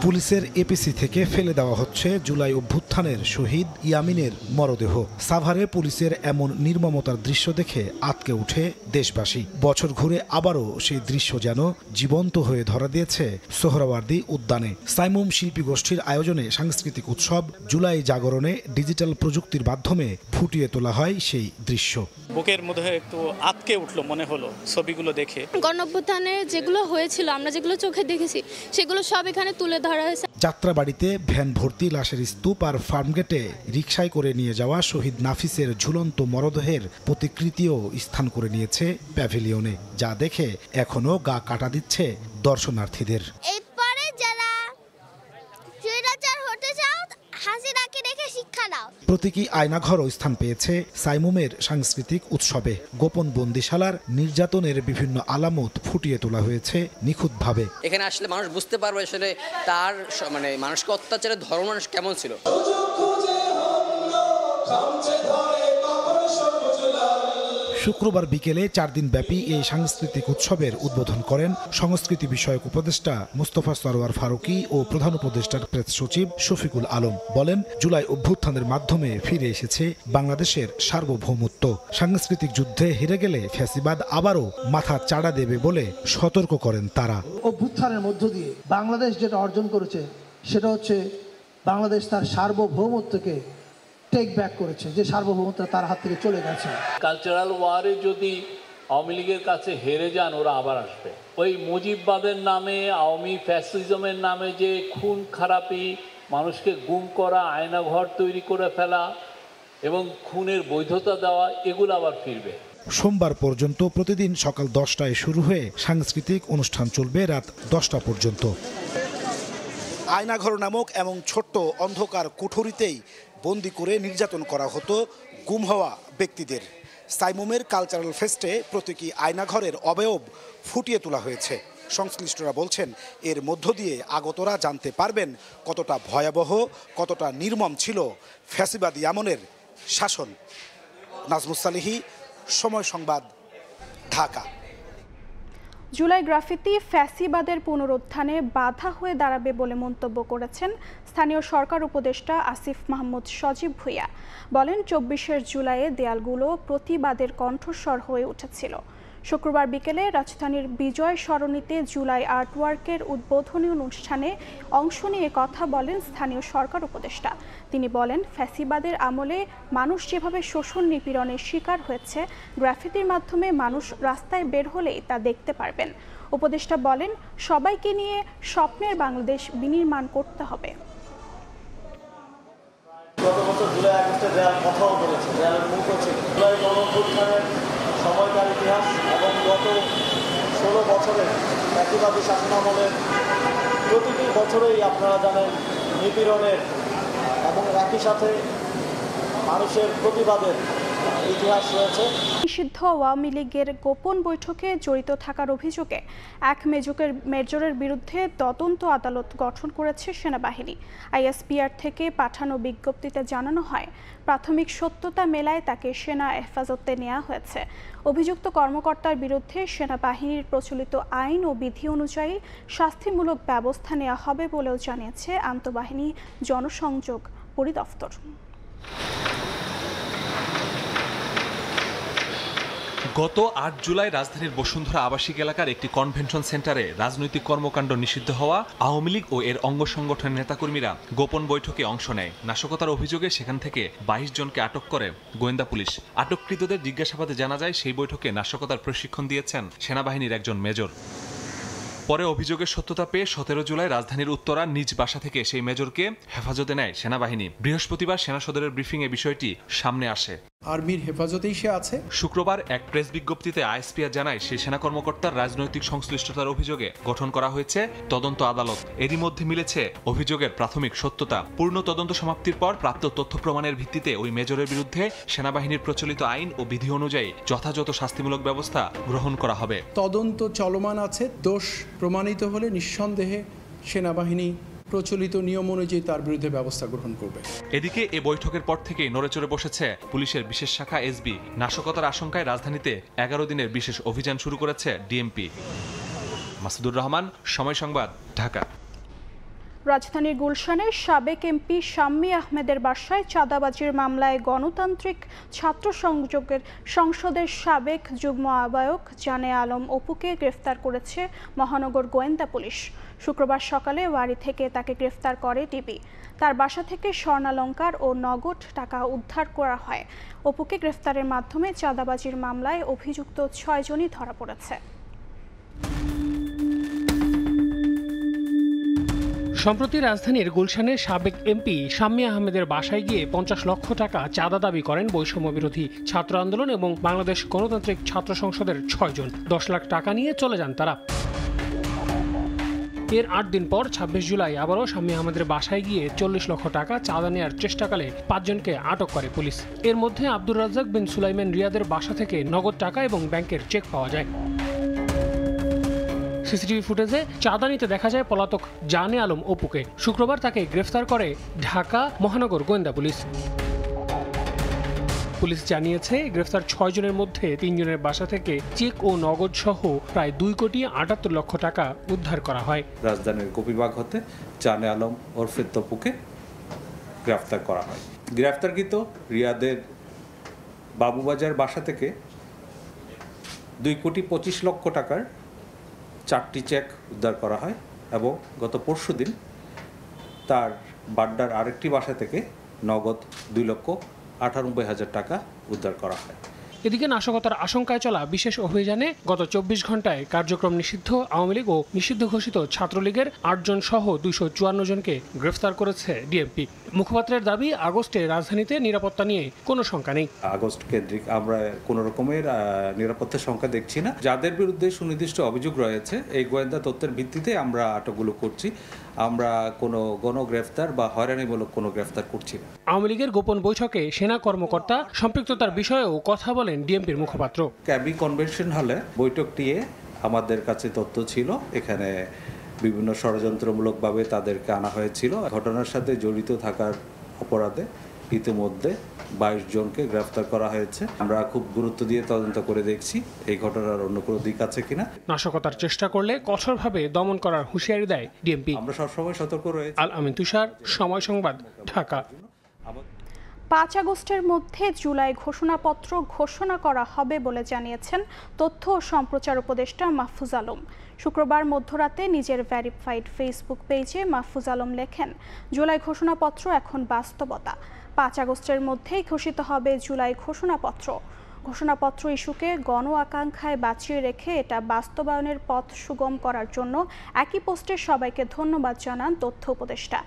পুলিশের এপিসি থেকে ফেলে দেওয়া হচ্ছে জুলাই অভ্যুত্থানের শহীদ ইয়ামিনের মরদেহ। সাভারে পুলিশের এমন নির্মমতার দৃশ্য দেখে আঁতকে উঠে দেশবাসী। বছর ঘুরে আবারও সেই দৃশ্য যেন জীবন্ত হয়ে ধরা দিয়েছে সোহরাওয়ার্দী উদ্যানে। সাইমুম শিল্পী গোষ্ঠীর আয়োজনে সাংস্কৃতিক উৎসব জুলাই জাগরণে ডিজিটাল প্রযুক্তির মাধ্যমে ফুটিয়ে তোলা হয় সেই দৃশ্য। বুকের মধ্যে একটু আটকে উঠলো মনে হলো ছবিগুলো দেখে। গণঅভ্যুত্থানে যেগুলো হয়েছিল, আমরা যেগুলো চোখে দেখেছি, সেগুলো সব এখানে তুলে ধরা হয়েছে। যাত্রাবাড়িতে ভ্যান ভর্তি লাশের স্তূপ আর ফার্মগেটে রিকশায় করে নিয়ে যাওয়া শহীদ নাফিসের ঝুলন্ত মরদেহের প্রতিকৃতিও স্থান করে নিয়েছে প্যাভিলিয়নে, যা দেখে এখনো গা কাটা দিচ্ছে দর্শনার্থীদের। এরপরে যারা স্বৈরাচার হতে চাও, হাসিনাকে দেখে শিক্ষা নাও। প্রতীকী আয়নাঘরও স্থান পেয়েছে সাইমুমের সাংস্কৃতিক উৎসবে। গোপন বন্দিশালার নির্যাতনের বিভিন্ন আলামত ফুটিয়ে তোলা হয়েছে নিখুঁতভাবে। এখানে আসলে মানুষ বুঝতে পারবে আসলে তার মানুষকে অত্যাচারের ধরন মানুষ কেমন ছিল। শুক্রবার বিকেলে 4 দিন ব্যাপী এই সাংস্কৃতিক উৎসবের উদ্বোধন করেন সংস্কৃতি বিষয়ক উপদেষ্টা মোস্তফা সরোয়ার ফারুকী ও প্রধান উপদেষ্টার প্রেস সচিব শফিকুল আলম। বলেন, জুলাই অভ্যুত্থানের মাধ্যমে ফিরে এসেছে বাংলাদেশের সার্বভৌমত্ব। সাংস্কৃতিক যুদ্ধে হেরে গেলে ফ্যাসিবাদ আবারও মাথা চাড়া দেবে বলে সতর্ক করেন তারা। অভ্যুত্থানের মধ্য দিয়ে বাংলাদেশ যেটা অর্জন করেছে সেটা হচ্ছে বাংলাদেশ তার সার্বভৌমত্বকে টেক ব্যাক করেছে, যে সার্বভৌমত্ব তার হাত থেকে চলে গেছে। কালচারাল ওয়ারে যদি আওয়ামী লীগের কাছে হেরে যান, ওরা আবার আসবে। ওই মুজিববাদের নামে, আওয়ামী ফ্যাসিজমের নামে যে খুন খারাপি, মানুষকে গুম করা, আয়নাঘর তৈরি করে ফেলা এবং খুনের বৈধতা দেওয়া, এগুলো আবার ফিরবে। সোমবার পর্যন্ত প্রতিদিন সকাল 10টায় শুরু হয়ে সাংস্কৃতিক অনুষ্ঠান চলবে রাত 10টা পর্যন্ত। আয়নাঘর নামক এমন ছোট্ট অন্ধকার কুঠুরিতেই বন্দি করে নির্যাতন করা হতো গুম হওয়া ব্যক্তিদের। সাইমুমের কালচারাল ফেস্টে প্রতীকী আয়নাঘরের অবয়ব ফুটিয়ে তোলা হয়েছে। সংশ্লিষ্টরা বলছেন, এর মধ্য দিয়ে আগতরা জানতে পারবেন কতটা ভয়াবহ, কতটা নির্মম ছিল ফ্যাসিবাদী আমলের শাসন। নাজমুস সালিহি, সময় সংবাদ, ঢাকা। জুলাই গ্রাফিতি ফ্যাসিবাদের পুনরুত্থানে বাধা হয়ে দাঁড়াবে বলে মন্তব্য করেছেন স্থানীয় সরকার উপদেষ্টা আসিফ মাহমুদ সজীব ভুঁইয়া। বলেন, 24 জুলাইয়ে দেয়ালগুলো প্রতিবাদের কণ্ঠস্বর হয়ে উঠেছিল। শুক্রবার বিকেলে রাজধানীর বিজয় সরণিতে জুলাই আর্টওয়ার্কের উদ্বোধনী অনুষ্ঠানে অংশ নিয়ে কথা বলেন স্থানীয় সরকার উপদেষ্টা। তিনি বলেন, ফ্যাসিবাদের আমলে মানুষ যেভাবে শোষণ নিপীড়নের শিকার হয়েছে, গ্রাফিতির মাধ্যমে মানুষ রাস্তায় বের হলেই তা দেখতে পারবেন। উপদেষ্টা বলেন, সবাইকে নিয়ে স্বপ্নের বাংলাদেশ বিনির্মাণ করতে হবে। গত বছর জুলাই আগস্টে দেয়াল কথাও বলেছে, দেয়ালের মুখ হচ্ছে জুলাই গণঅভ্যুত্থানের সময়কার ইতিহাস এবং গত 16 বছরের ফ্যাসিবাদী শাসনামলের প্রতিটি বছরেই আপনারা জানেন নিপীড়নের এবং একই সাথে মানুষের প্রতিবাদের ইতিহাস রয়েছে। নিষিদ্ধ আওয়ামী লীগের গোপন বৈঠকে জড়িত থাকার অভিযোগে এক মেজরের বিরুদ্ধে তদন্ত আদালত গঠন করেছে সেনাবাহিনী। আইএসপিআর থেকে পাঠানো বিজ্ঞপ্তিতে জানানো হয়, প্রাথমিক সত্যতা মেলায় তাকে সেনা হেফাজতে নেওয়া হয়েছে। অভিযুক্ত কর্মকর্তার বিরুদ্ধে সেনাবাহিনীর প্রচলিত আইন ও বিধি অনুযায়ী শাস্তিমূলক ব্যবস্থা নেওয়া হবে বলেও জানিয়েছে আন্তঃবাহিনী জনসংযোগ পরিদপ্তর। গত 8 জুলাই রাজধানীর বসুন্ধরা আবাসিক এলাকার একটি কনভেনশন সেন্টারে রাজনৈতিক কর্মকাণ্ড নিষিদ্ধ হওয়া আওয়ামী লীগ ও এর অঙ্গ সংগঠনের নেতাকর্মীরা গোপন বৈঠকে অংশ নেয়। নাশকতার অভিযোগে সেখান থেকে 22 জনকে আটক করে গোয়েন্দা পুলিশ। আটককৃতদের জিজ্ঞাসাবাদে জানা যায়, সেই বৈঠকে নাশকতার প্রশিক্ষণ দিয়েছেন সেনাবাহিনীর একজন মেজর। পরে অভিযোগের সত্যতা পেয়ে 17 জুলাই রাজধানীর উত্তরা নিজ বাসা থেকে সেই মেজরকে হেফাজতে নেয় সেনাবাহিনী। বৃহস্পতিবার সেনা সদরের ব্রিফিংয়ে বিষয়টি সামনে আসে। আর্মির হেফাজতেই সে আছে। শুক্রবার এক প্রেস বিজ্ঞপ্তিতে আইএসপিআর জানায়, সেই সেনা কর্মকর্তার রাজনৈতিক সংশ্লিষ্টতার অভিযোগে গঠন করা হয়েছে তদন্ত আদালত। এরই মধ্যে মিলেছে অভিযোগের প্রাথমিক সত্যতা। পূর্ণ তদন্ত সমাপ্তির পর প্রাপ্ত তথ্য প্রমাণের ভিত্তিতে ওই মেজরের বিরুদ্ধে সেনাবাহিনীর প্রচলিত আইন ও বিধি অনুযায়ী যথাযথ শাস্তিমূলক ব্যবস্থা গ্রহণ করা হবে। তদন্ত চলমান আছে, দোষ প্রমাণিত হলে নিঃসন্দেহে সেনাবাহিনী প্রচলিত নিয়ম অনুযায়ী তার বিরুদ্ধে ব্যবস্থা গ্রহণ করবে। এদিকে এ বৈঠকের পর থেকেই নড়েচড়ে বসেছে পুলিশের বিশেষ শাখা এসবি। নাশকতার আশঙ্কায় রাজধানীতে 11 দিনের বিশেষ অভিযান শুরু করেছে ডিএমপি। মাসুদুর রহমান, সময় সংবাদ, ঢাকা। রাজধানীর গুলশানের সাবেক এমপি শাম্মী আহমেদের বাসায় চাঁদাবাজির মামলায় গণতান্ত্রিক ছাত্র সংসদের সাবেক যুগ্ম আহ্বায়ক জানে আলম অপুকে গ্রেফতার করেছে মহানগর গোয়েন্দা পুলিশ। শুক্রবার সকালে বাড়ি থেকে তাকে গ্রেফতার করে ডিবি। তার বাসা থেকে স্বর্ণালংকার ও নগদ টাকা উদ্ধার করা হয়। অপুকে গ্রেফতারের মাধ্যমে চাঁদাবাজির মামলায় অভিযুক্ত 6 জনই ধরা পড়েছে। সম্প্রতি রাজধানীর গুলশানের সাবেক এমপি শাম্মী আহমেদের বাসায় গিয়ে 50 লক্ষ টাকা চাঁদা দাবি করেন বৈষম্য বিরোধী ছাত্র আন্দোলন এবং বাংলাদেশ গণতান্ত্রিক ছাত্র সংসদের 6 জন। 10 লাখ টাকা নিয়ে চলে যান তারা। এর 8 দিন পর 26 জুলাই আবারও শাম্মী আহমেদের বাসায় গিয়ে 40 লক্ষ টাকা চাঁদা নেওয়ার চেষ্টাকালে 5 জনকে আটক করে পুলিশ। এর মধ্যে আব্দুর রাজ্জাক বিন সুলাইমান রিয়াদের বাসা থেকে নগদ টাকা এবং ব্যাংকের চেক পাওয়া যায়। সিসিটিভি ফুটেজে চাঁদা নিতে দেখা যায় পলাতক জানে আলম অপুকে। শুক্রবার তাকে গ্রেফতার করে ঢাকা মহানগর গোয়েন্দা পুলিশ। পুলিশ জানিয়েছে গ্রেফতার 6 জনের মধ্যে 3 জনের বাসা থেকে চেক ও নগদ সহ প্রায় 2,78 লক্ষ টাকা উদ্ধার করা হয়। রাজধানীর গোপীবাগ হতে জানে আলম ওরফে তপুকে গ্রেফতার করা হয়। গ্রেফতারকৃত রিয়াদের বাবুবাজার বাসা থেকে 2,25 লক্ষ টাকার 4টি চেক উদ্ধার করা হয় এবং গত পরশুদিন তার বাড্ডার আরেকটি বাসা থেকে নগদ 2,98,000 টাকা উদ্ধার করা হয়। এদিকে নাশকতার আশঙ্কায় চলা বিশেষ অভিযানে গত 24 ঘন্টায় কার্যক্রম নিষিদ্ধ আওয়ামী লীগ ও নিষিদ্ধ ঘোষিত ছাত্রলীগের 8 জন সহ 254 জনকে গ্রেফতার করেছে ডিএমপি। মুখপাত্রের দাবি, আগস্টে রাজধানীতে নিরাপত্তা নিয়ে কোনো শঙ্কা নেই। আগস্ট কেন্দ্রিক আমরা কোনো রকমের নিরাপত্তার শঙ্কা দেখছি না। যাদের বিরুদ্ধে সুনির্দিষ্ট অভিযোগ রয়েছে এই গোয়েন্দা তথ্যের ভিত্তিতে আমরা আটকগুলো করছি। আমরা কোনো গণগ্রেফতার বা হয়রানিমূলক কোনো গ্রেফতার করছি না। আওয়ামী লীগের গোপন বৈঠকে সেনা কর্মকর্তা সম্পৃক্ততার বিষয়েও কথা বলেন ডিএমপির মুখপাত্র। ক্যাবি কনভেনশন হলে বৈঠকটিয়ে আমাদের কাছে তথ্য ছিল, এখানে বিভিন্ন ষড়যন্ত্রমূলকভাবে তাদেরকে আনা হয়েছিল। ঘটনার সাথে জড়িত থাকার অপরাধে ইতিমধ্যে 22 জনকে গ্রেফতার করা হয়েছে। আমরা খুব গুরুত্ব দিয়ে তদন্ত করে দেখছি এই ঘটনার অন্য কোনো দিক আছে কিনা। নাশকতার চেষ্টা করলে কঠোরভাবে দমন করার হুঁশিয়ারি দেয় ডিএমপি। আমরা সবসময় সতর্ক রয়েছি। আল আমিন তুষার, সময় সংবাদ, ঢাকা। 5 আগস্টের মধ্যে জুলাই ঘোষণাপত্র ঘোষণা করা হবে বলে জানিয়েছেন তথ্য ও সম্প্রচার উপদেষ্টা মাহফুজ আলম। শুক্রবার মধ্যরাতে নিজের ভেরিফাইড ফেসবুক পেজে মাহফুজ আলম লেখেন, জুলাই ঘোষণাপত্র এখন বাস্তবতা। 5 আগস্টের মধ্যেই ঘোষিত হবে জুলাই ঘোষণাপত্র। ঘোষণাপত্র ইস্যুকে গণ আকাঙ্ক্ষায় বাঁচিয়ে রেখে এটা বাস্তবায়নের পথ সুগম করার জন্য একই পোস্টে সবাইকে ধন্যবাদ জানান তথ্য উপদেষ্টা।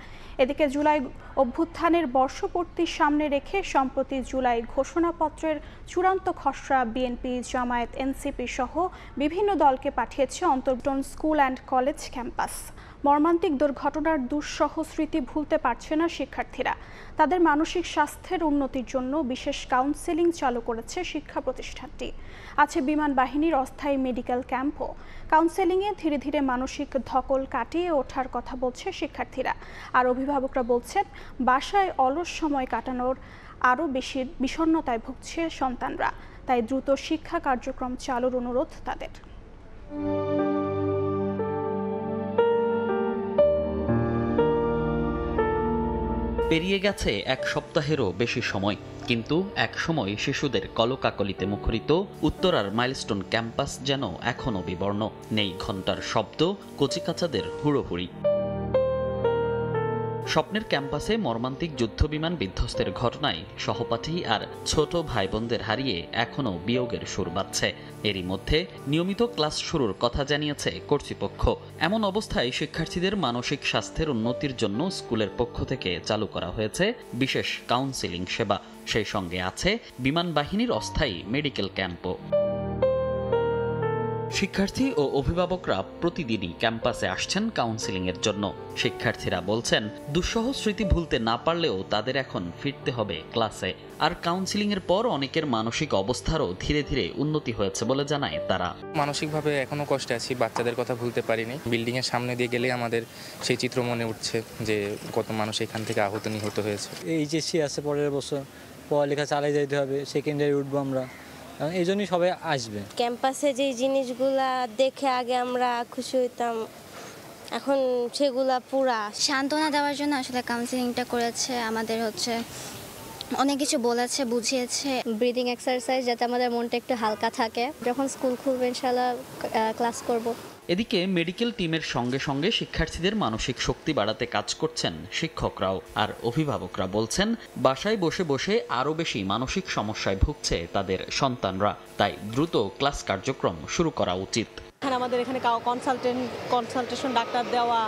এদিকে জুলাই অভ্যুত্থানের বর্ষপূর্তি সামনে রেখে সম্প্রতি জুলাই ঘোষণাপত্রের চূড়ান্ত খসড়া বিএনপি, জামায়াত, এনসিপি সহ বিভিন্ন দলকে পাঠিয়েছে অন্তর্বর্তী স্কুল অ্যান্ড কলেজ ক্যাম্পাস। মর্মান্তিক দুর্ঘটনার দুঃসহ স্মৃতি ভুলতে পারছে না শিক্ষার্থীরা। তাদের মানসিক স্বাস্থ্যের উন্নতির জন্য বিশেষ কাউন্সেলিং চালু করেছে শিক্ষা প্রতিষ্ঠানটি। আছে বিমান বাহিনীর অস্থায়ী মেডিকেল ক্যাম্পও। কাউন্সেলিংয়ে ধীরে ধীরে মানসিক ধকল কাটিয়ে ওঠার কথা বলছে শিক্ষার্থীরা। আর অভিভাবকরা বলছেন, বাসায় অলস সময় কাটানোর আরও বেশি বিষণ্ণতায় ভুগছে সন্তানরা। তাই দ্রুত শিক্ষা কার্যক্রম চালুর অনুরোধ তাদের। পেরিয়ে গেছে 1 সপ্তাহেরও বেশি সময়, কিন্তু এক সময় শিশুদের কলকাকলিতে মুখরিত উত্তরার মাইলস্টোন ক্যাম্পাস যেন এখনও বিবর্ণ। নেই ঘণ্টার শব্দ, কচিকাচাদের হুড়োহুড়ি। স্বপ্নের ক্যাম্পাসে মর্মান্তিক যুদ্ধবিমান বিধ্বস্তের ঘটনায় সহপাঠী আর ছোট ভাই বোনদের হারিয়ে এখনও বিয়োগের সুর বাজছে। এরই মধ্যে নিয়মিত ক্লাস শুরুর কথা জানিয়েছে কর্তৃপক্ষ। এমন অবস্থায় শিক্ষার্থীদের মানসিক স্বাস্থ্যের উন্নতির জন্য স্কুলের পক্ষ থেকে চালু করা হয়েছে বিশেষ কাউন্সেলিং সেবা। সেই সঙ্গে আছে বিমান বাহিনীর অস্থায়ী মেডিকেল ক্যাম্পও। শিক্ষার্থী ও অভিভাবকরা প্রতিদিনই ক্যাম্পাসে আসছেন কাউন্সেলিংয়ের জন্য। শিক্ষার্থীরা বলছেন দুঃসহ স্মৃতি ভুলতে না পারলেও তাদের এখন ফিরতে হবে ক্লাসে। আর কাউন্সেলিংয়ের পর অনেকের মানসিক অবস্থারও ধীরে ধীরে উন্নতি হয়েছে বলে জানায় তারা। মানসিকভাবে এখনো কষ্টে আছি, বাচ্চাদের কথা ভুলতে পারিনি। বিল্ডিংয়ের সামনে দিয়ে গেলে আমাদের সেই চিত্র মনে উঠছে যে কত মানুষ এখান থেকে আহত নিহত হয়েছে। এইচএসসি আছে পরের বছর, পড়ালেখা চালিয়ে যেতে হবে, সেকেন্ডারি উঠবো আমরা, এই জন্যই সবাই আসবে। ক্যাম্পাসে যে জিনিসগুলা দেখে আগে আমরা খুশি হইতাম, এখন সেগুলা পুরা। সান্ত্বনা দেওয়ার জন্য আসলে কাউন্সেলিংটা করেছে, আমাদের অনেক কিছু বলেছে, বুঝিয়েছে। ব্রিদিং এক্সারসাইজ, যাতে আমাদের মনটা একটু হালকা থাকে। যখন স্কুল খুলবে ইনশাআল্লাহ ক্লাস করব। এদিকে মেডিকেল টিমের সঙ্গে সঙ্গে শিক্ষার্থীদের মানসিক শক্তি বাড়াতে কাজ করছেন শিক্ষকরাও। আর অভিভাবকরা বলছেন বাসায় বসে বসে আরও বেশি মানসিক সমস্যায় ভুগছে তাদের সন্তানরা, তাই দ্রুত ক্লাস কার্যক্রম শুরু করা উচিত। আমাদের এখানে কনসালটেশন ডাক্তার দেওয়া,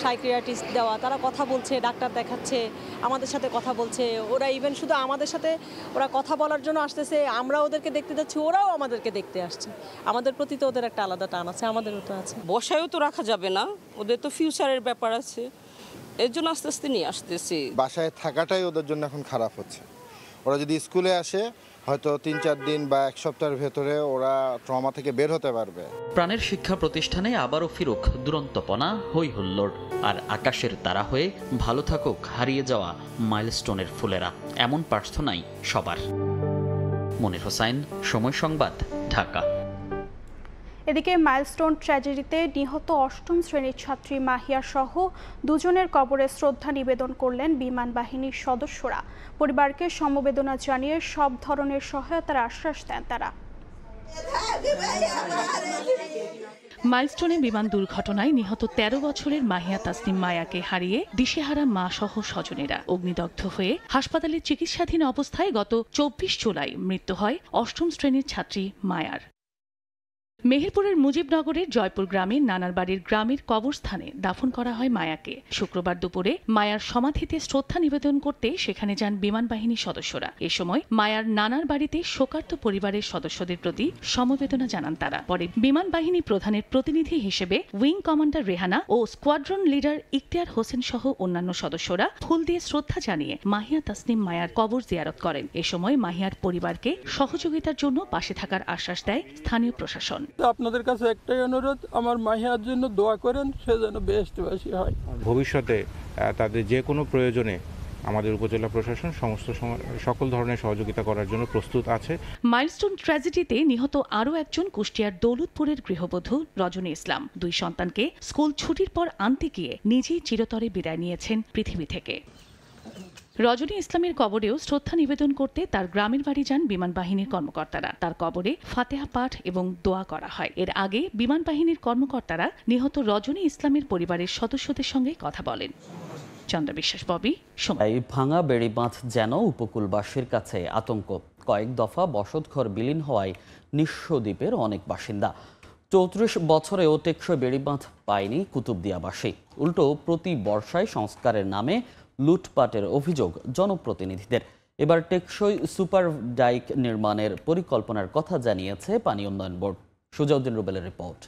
সাইকিয়াট্রিস্ট দেওয়া, তারা কথা বলছে, ডাক্তার দেখাচ্ছে, আমাদের সাথে কথা বলছে। ওরা ইভেন শুধু আমাদের সাথে ওরা কথা বলার জন্য আসতেছে, আমরা ওদেরকে দেখতে যাচ্ছি, ওরাও আমাদেরকে দেখতে আসছে। আমাদের প্রতি তো ওদের একটা আলাদা টান আছে, আমাদেরও তো আছে। বসায়ও তো রাখা যাবে না, ওদের তো ফিউচারের ব্যাপার আছে, এর জন্য আস্তে আস্তে নিয়ে আসতেছি। বাসায় থাকাটাই ওদের জন্য এখন খারাপ হচ্ছে। ওরা যদি স্কুলে আসে হয়তো ৩-৪ দিন বা এক সপ্তাহের ভেতরে ওরা ট্রমা থেকে বের হতে পারবে। প্রাণের শিক্ষা প্রতিষ্ঠানে আবারও ফিরুক দুরন্তপনা, হই হুল্লোড়, আর আকাশের তারা হয়ে ভালো থাকুক হারিয়ে যাওয়া মাইলস্টোনের ফুলেরা, এমন প্রার্থনাই সবার। মনির হোসাইন, সময় সংবাদ, ঢাকা। এদিকে মাইলস্টোন ট্র্যাজেডিতে নিহত ৮ম শ্রেণীর ছাত্রী মাহিয়া সহ দুজনের কবরে শ্রদ্ধা নিবেদন করলেন বিমান বাহিনীর সদস্যরা। পরিবারকে সমবেদনা জানিয়ে সব ধরনের সহায়তার আশ্বাস দেন তারা। মাইলস্টোনে বিমান দুর্ঘটনায় নিহত ১৩ বছরের মাহিয়া তাসনিম মায়াকে হারিয়ে দিশেহারা মা সহ স্বজনেরা অগ্নিদগ্ধ হয়ে হাসপাতালে চিকিৎসাধীন অবস্থায় গত ২৪ জুলাই মৃত্যু হয় ৮ম শ্রেণীর ছাত্রী মায়ার। মেহেরপুরের মুজিবনগরের জয়পুর গ্রামে নানার বাড়ির গ্রামের কবরস্থানে দাফন করা হয় মায়াকে। শুক্রবার দুপুরে মায়ার সমাধিতে শ্রদ্ধা নিবেদন করতে সেখানে যান বিমান বাহিনীর সদস্যরা। এ সময় মায়ার নানার বাড়িতে শোকার্ত পরিবারের সদস্যদের প্রতি সমবেদনা জানান তারা। পরে বিমান বাহিনী প্রধানের প্রতিনিধি হিসেবে উইং কমান্ডার রেহানা ও স্কোয়াড্রন লিডার ইখতিয়ার হোসেন সহ অন্যান্য সদস্যরা ফুল দিয়ে শ্রদ্ধা জানিয়ে মাহিয়া তাসনিম মায়ার কবর জিয়ারত করেন। এ সময় মাহিয়ার পরিবারকে সহযোগিতার জন্য পাশে থাকার আশ্বাস দেয় স্থানীয় প্রশাসন। আপনাদের কাছে একটাই অনুরোধ, আমার মাহিয়ার জন্য দোয়া করেন, সে যেন বেহেশতবাসী হয়। ভবিষ্যতে তাদের যে কোনো প্রয়োজনে আমাদের উপজেলা প্রশাসন সকল ধরনের সহযোগিতা করার জন্য প্রস্তুত আছে। মাইলস্টোন ট্র্যাজেডিতে নিহত আরও একজন কুষ্টিয়ার দৌলতপুরের গৃহবধূ রজনী ইসলাম। 2 সন্তানকে স্কুল ছুটির পর আনতে গিয়ে নিজেই চিরতরে বিদায় নিয়েছেন পৃথিবী থেকে। রজনী ইসলামের কবরেও শ্রদ্ধা নিবেদন করতে তার গ্রামের বাড়ি যান বিমান বাহিনীর কর্মকর্তারা। তার কবরে ফাতেহা পাঠ এবং দোয়া করা হয়। এর আগে বিমান বাহিনীর কর্মকর্তারা নিহত রজনী ইসলামের পরিবারের সদস্যদের সঙ্গে কথা বলেন। চন্দ্র বিশ্বাস, ববি, এই ভাঙা বেড়িবাঁধ যেন উপকূলবাসীর কাছে আতঙ্ক। কয়েক দফা বসতঘর বিলীন হওয়ায় নিঃস্ব দ্বীপের অনেক বাসিন্দা। ৩৪ বছরেও টেকসই বেড়িবাঁধ পায়নি কুতুবদিয়াবাসী। উল্টো প্রতি বর্ষায় সংস্কারের নামে লুটপাটের অভিযোগ জনপ্রতিনিধিদের। এবার টেকসই সুপার ডাইক নির্মাণের পরিকল্পনার কথা জানিয়েছে পানি উন্নয়ন board. Sujauddin রুবেলের report.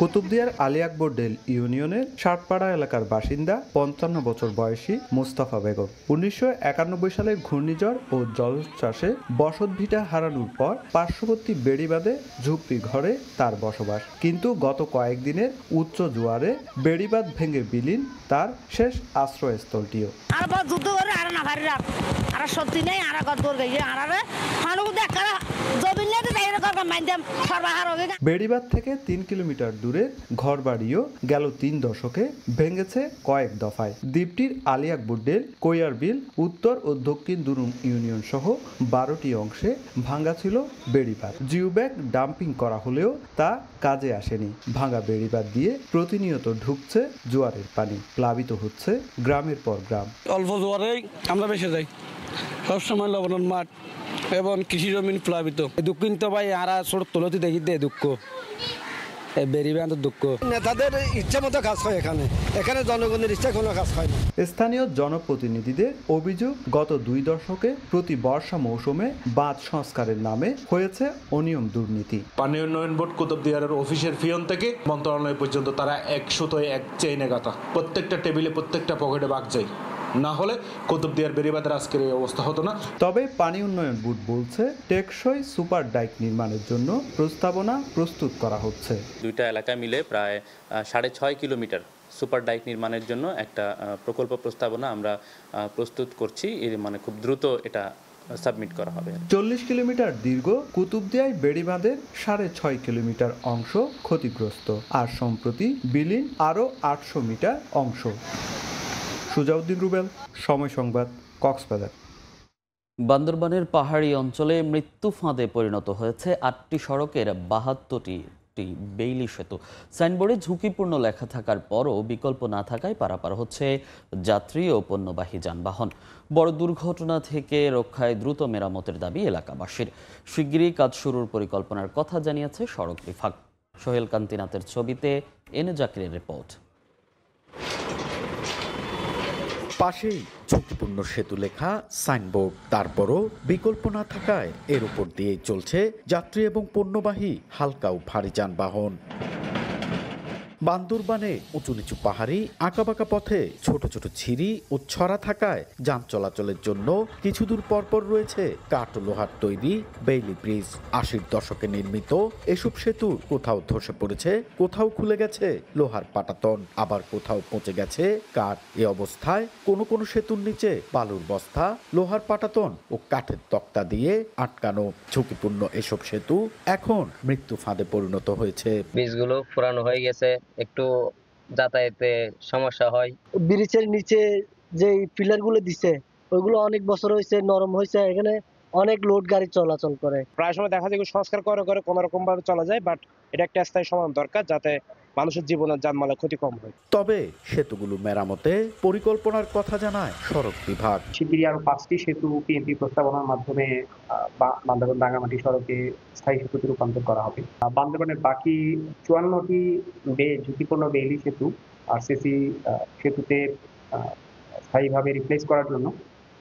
কুতুবদিয়ার Ali Akbar del ইউনিয়নের ষাটপাড়া এলাকার বাসিন্দা ৫৫ বছর বয়সী মুস্তাফা বেগম ১৯৯১ সালের ঘূর্ণিঝড় ও জলোচ্ছ্বাসে বসতভিটা হারানোর পর পার্শ্ববর্তী বেড়িবাঁধে ঝুপড়ি ঘরে তার বসবাস। কিন্তু গত কয়েকদিনের উচ্চ জোয়ারে বেড়িবাঁধ ভেঙে বিলীন তার শেষ আশ্রয়স্থলটিও। বেড়িবাঁধ থেকে ৩ কিলোমিটার দূরে ঘরবাড়িও গেল ৩ দশকে ভেঙেছে কয়েক দফায়। দ্বীপটির আলী আকবর ডেল, কৈয়ারবিল, উত্তর ও দক্ষিণ দুরুম ইউনিয়ন সহ 12টি অংশে ভাঙা ছিল বেড়িবাঁধ। জিওব্যাগ ডাম্পিং করা হলেও তা কাজে আসেনি। ভাঙা বেড়িবাঁধ দিয়ে প্রতিনিয়ত ঢুকছে জোয়ারের পানি, প্লাবিত হচ্ছে গ্রামের পর গ্রাম। অল্প জোয়ারেই আমরা বেঁচে যাই, সবসময় লবণ মাঠ এবং কৃষি জমিন প্লাবিত। দুঃখ কিন্তু ভাই আরা ছোট তলতি দেখি দে দুঃখ বেরিবাদ দুঃখ নেতাদের ইচ্ছা মতো কাজ হয় এখানে জনগণের ইচ্ছা কোনো কাজ হয় না। স্থানীয় জনপ্রতিনিধিদের অভিযোগ, গত 2 দশকে প্রতি বর্ষা মৌসুমে বাঁধ সংস্কারের নামে হয়েছে অনিয়ম দুর্নীতি। পানি উন্নয়ন বোর্ড কুতুবদিয়ারের অফিসের পিয়ন থেকে মন্ত্রণালয় পর্যন্ত তারা এক সুতোয় এক চেইনে গাঁথা, প্রত্যেকটা টেবিলে প্রত্যেকটা পকেটে বাগ যায়, না হলে কুতুবদিয়ার বেরিবাদের আজকের এই অবস্থা হতো না। তবে পানি উন্নয়ন বোর্ড বলছে টেকসই সুপার ডাইক নির্মাণের জন্য প্রস্তাবনা প্রস্তুত করা হচ্ছে। 2টা এলাকা মিলে প্রায় 6.5 কিলোমিটার সুপার ডাইক নির্মাণের জন্য একটা প্রকল্প প্রস্তাবনা আমরা প্রস্তুত করছি, মানে খুব দ্রুত এটা সাবমিট করা হবে। 40 কিলোমিটার দীর্ঘ কুতুবদিয়ায় বেড়িবাঁধের 6.5 কিলোমিটার অংশ ক্ষতিগ্রস্ত, আর সম্প্রতি বিলীন আরও 800 মিটার অংশ। সুজাউদ্দিন রুবেল, সময় সংবাদ, কক্সবাজার। বান্দরবানের পাহাড়ি অঞ্চলে মৃত্যু ফাঁদে পরিণত হয়েছে 8টি সড়কের 72টি বেইলি সেতু। সাইনবোর্ডে ঝুঁকিপূর্ণ লেখা থাকার পরও বিকল্প না থাকায় পারাপার হচ্ছে যাত্রী ও পণ্যবাহী যানবাহন। বড় দুর্ঘটনা থেকে রক্ষায় দ্রুত মেরামতের দাবি এলাকাবাসীর। শিগগিরই কাজ শুরুর পরিকল্পনার কথা জানিয়েছে সড়ক বিভাগ। সোহেল কান্তিনাথের ছবিতে এনে জাকিরের রিপোর্ট। পাশেই ঝুঁকিপূর্ণ সেতু লেখা সাইনবোর্ড, তারপরও বিকল্প না থাকায় এর উপর দিয়েই চলছে যাত্রী এবং পণ্যবাহী হালকা ও ভারী যানবাহন। বান্দরবানে উঁচু নিচু পাহাড়ি আঁকাবাঁকা পথে ছোট ছোট ছিরি ও ছড়া থাকায় যান চলাচলের জন্য কিছু দূর পরপর রয়েছে কাঠ ও লোহার তৈরি বেইলি ব্রিজ। 80-র দশকে নির্মিত এসব সেতু কোথাও ধসে পড়েছে, কোথাও খুলে গেছে লোহার পাটাতন, আবার কোথাও পচে গেছে কাঠ। এ অবস্থায় কোনো সেতুর নিচে বালুর বস্তা, লোহার পাটাতন ও কাঠের তক্তা দিয়ে আটকানো। ঝুঁকিপূর্ণ এসব সেতু এখন মৃত্যু ফাঁদে পরিণত হয়েছে। ব্রিজগুলো পুরানো হয়ে গেছে, একটু যাতায়াতে সমস্যা হয়। ব্রিজের নিচে যে পিলারগুলো দিছে ওইগুলো অনেক বছর হয়েছে, নরম হয়েছে, এখানে অনেক লোড গাড়ি চলাচল করে। প্রায় সময় দেখা যায় সংস্কার করে কোনো রকম ভাবে চলা যায়, বাট এটা একটা স্থায়ী সমাধান দরকার যাতে মানুষের জীবনের জানমালের ক্ষতি কম হয়। তবে সেতুগুলো মেরামতে পরিকল্পনার কথা জানায় সড়ক বিভাগ। শিগগিরই আরো 5টি সেতু পিএমপি প্রস্তাবনার মাধ্যমে বান্দরবান রাঙ্গামাটি সড়কে স্থায়ী সেতুতে রূপান্তর করা হবে। বান্দরবানের বাকি 54টি ঝুঁকিপূর্ণ বেইলি সেতু আরসিসি সেতুতে স্থায়ীভাবে রিপ্লেস করার জন্য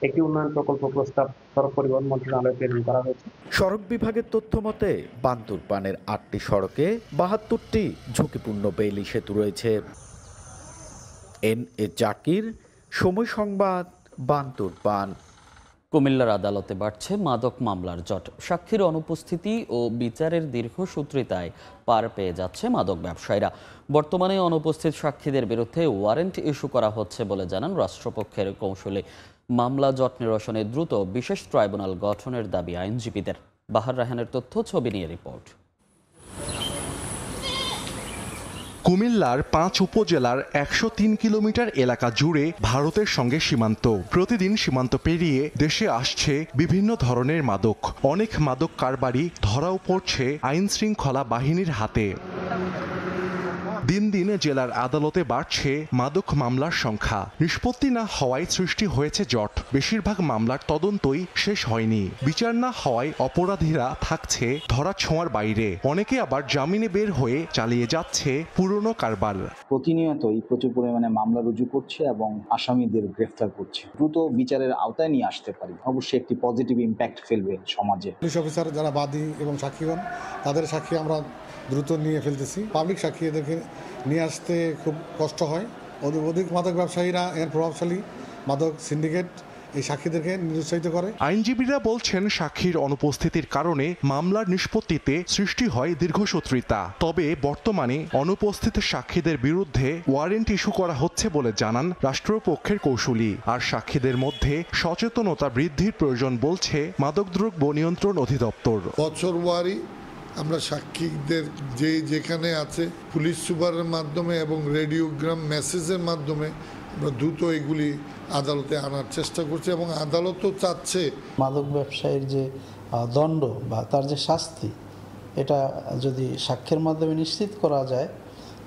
একটি উন্নয়ন প্রকল্প প্রস্তাব সড়ক পরিবহন মন্ত্রণালয়ে প্রেরণ করা হয়েছে। সড়ক বিভাগের তথ্য মতে বান্দরবানের 8টি সড়কে 72টি ঝুঁকিপূর্ণ বেইলি সেতু রয়েছে। এনএ জাকির, সময় সংবাদ, বান্দরবান। কুমিল্লার আদালতে বাড়ছে মাদক মামলার জট। সাক্ষীর অনুপস্থিতি ও বিচারের দীর্ঘসূত্রিতায় পার পেয়ে যাচ্ছে মাদক ব্যবসায়ীরা। বর্তমানে অনুপস্থিত সাক্ষীদের বিরুদ্ধে ওয়ারেন্ট ইস্যু করা হচ্ছে বলে জানান রাষ্ট্রপক্ষের কৌঁসুলি। মামলা জট নিরসনে দ্রুত বিশেষ ট্রাইব্যুনাল গঠনের দাবি আইনজীবীদের। বাহার রাহানের তথ্য, ছবি নিয়ে রিপোর্ট। কুমিল্লার 5 উপজেলার 103 কিলোমিটার এলাকা জুড়ে ভারতের সঙ্গে সীমান্ত। প্রতিদিন সীমান্ত পেরিয়ে দেশে আসছে বিভিন্ন ধরনের মাদক। অনেক মাদক কারবারি ধরাও পড়ছে আইন শৃঙ্খলা বাহিনীর হাতে। দিন দিন জেলার আদালতে বাড়ছে মাদক মামলার সংখ্যা। নিষ্পত্তি না হওয়ায় সৃষ্টি হয়েছে জট। বেশিরভাগ মামলার তদন্তই শেষ হয়নি। বিচার না হওয়ায় অপরাধীরা থাকছে ধরাছোঁয়ার বাইরে। অনেকে আবার জামিনে বের হয়ে চালিয়ে যাচ্ছে পুরনো কারবার। প্রতিনিয়তই প্রচুর পরিমাণে মামলা রুজু করছে এবং আসামিদের গ্রেফতার করছে। দ্রুত বিচারের আওতায় নিয়ে আসতে পারি, অবশ্যই একটি পজিটিভ ইম্প্যাক্ট ফেলবে সমাজে। পুলিশ অফিসার যারা বাদী এবং সাক্ষীগণ, তাদের সাক্ষী আমরা দ্রুত নিয়ে ফেলতেছি। পাবলিক সাক্ষী এদেরকে নিয়ে আসতে খুব কষ্ট হয়। অধিক মাদক ব্যবসায়ীরা এর প্রভাবশালী মাদক সিন্ডিকেট এই সাক্ষীদেরকে নিরুৎসাহিত করে। আইনজীবীরা বলছেন সাক্ষীর অনুপস্থিতির কারণে মামলার নিষ্পত্তিতে সৃষ্টি হয় দীর্ঘসূত্রিতা। তবে বর্তমানে অনুপস্থিত সাক্ষীদের বিরুদ্ধে ওয়ারেন্ট ইস্যু করা হচ্ছে বলে জানান রাষ্ট্রপক্ষের কৌঁসুলি। আর সাক্ষীদের মধ্যে সচেতনতা বৃদ্ধির প্রয়োজন বলছে মাদকদ্রব্য নিয়ন্ত্রণ অধিদপ্তর। বছরওয়ারি আমরা সাক্ষীদের যেখানে আছে পুলিশ সুপারের মাধ্যমে এবং রেডিওগ্রাম মেসেজের মাধ্যমে আমরা দ্রুত এগুলি আদালতে আনার চেষ্টা করছি এবং আদালতও চাচ্ছে মাদক ব্যবসায়ীর যে দণ্ড বা তার যে শাস্তি, এটা যদি সাক্ষ্যের মাধ্যমে নিশ্চিত করা যায়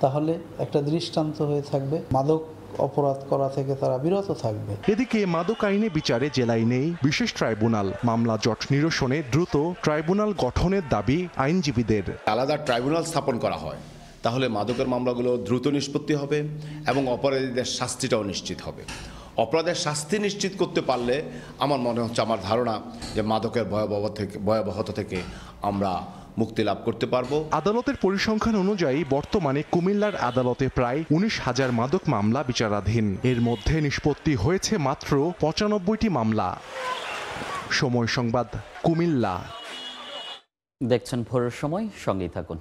তাহলে একটা দৃষ্টান্ত হয়ে থাকবে, মাদক অপরাধ করা থেকে তারা বিরত থাকবে। এদিকে মাদক আইনে বিচারে জেলায় নেই বিশেষ ট্রাইব্যুনাল। মামলা জট নিরসনে দ্রুত ট্রাইব্যুনাল গঠনের দাবি আইনজীবীদের। আলাদা ট্রাইব্যুনাল স্থাপন করা হয় তাহলে মাদকের মামলাগুলো দ্রুত নিষ্পত্তি হবে এবং অপরাধীদের শাস্তিটাও নিশ্চিত হবে। অপরাধের শাস্তি নিশ্চিত করতে পারলে আমার মনে হচ্ছে, আমার ধারণা যে মাদকের ভয়াবহতা থেকে আমরা মুক্তি লাভ করতে পারবো। আদালতের পরিসংখ্যান অনুযায়ী বর্তমানে কুমিল্লার আদালতে প্রায় 19,000 মাদক মামলা বিচারাধীন। এর মধ্যে নিষ্পত্তি হয়েছে মাত্র 95টি মামলা। সময় সংবাদ, কুমিল্লা। দেখছেন ভোরের সময়, সঙ্গেই থাকুন।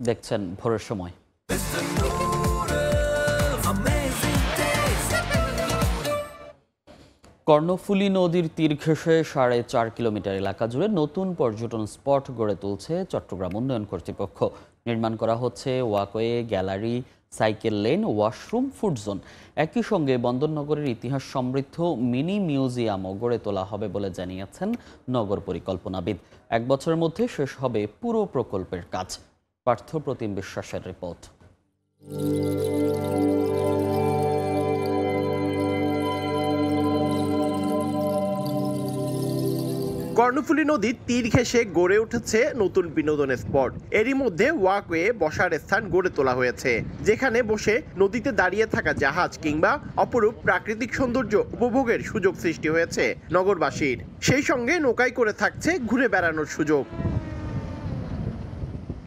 দেখছেন ভোরের সময়। কর্ণফুলী নদীর তীর ঘেঁষে 4.5 কিলোমিটার এলাকা জুড়ে নতুন পর্যটন স্পট গড়ে তুলছে চট্টগ্রাম উন্নয়ন কর্তৃপক্ষ। নির্মাণ করা হচ্ছে walkway, gallery, cycle lane, washroom, food zone. একই সঙ্গে বন্দরনগরের ইতিহাস সমৃদ্ধ মিনি মিউজিয়ামও গড়ে তোলা হবে বলে জানিয়েছেন নগর পরিকল্পনাবিদ। 1 বছরের মধ্যে শেষ হবে পুরো প্রকল্পের কাজ। পার্থপ্রতিম বিশ্বাসের রিপোর্ট। কর্ণফুলী নদীর তীর ঘেঁষে গড়ে উঠেছে নতুন বিনোদন স্পট। এরই মধ্যে ওয়াকওয়ে, বসার স্থান গড়ে তোলা হয়েছে, যেখানে বসে নদীতে দাঁড়িয়ে থাকা জাহাজ কিংবা অপরূপ প্রাকৃতিক সৌন্দর্য উপভোগের সুযোগ সৃষ্টি হয়েছে নগরবাসীর। সেই সঙ্গে নৌকায় করে থাকছে ঘুরে বেড়ানোর সুযোগ।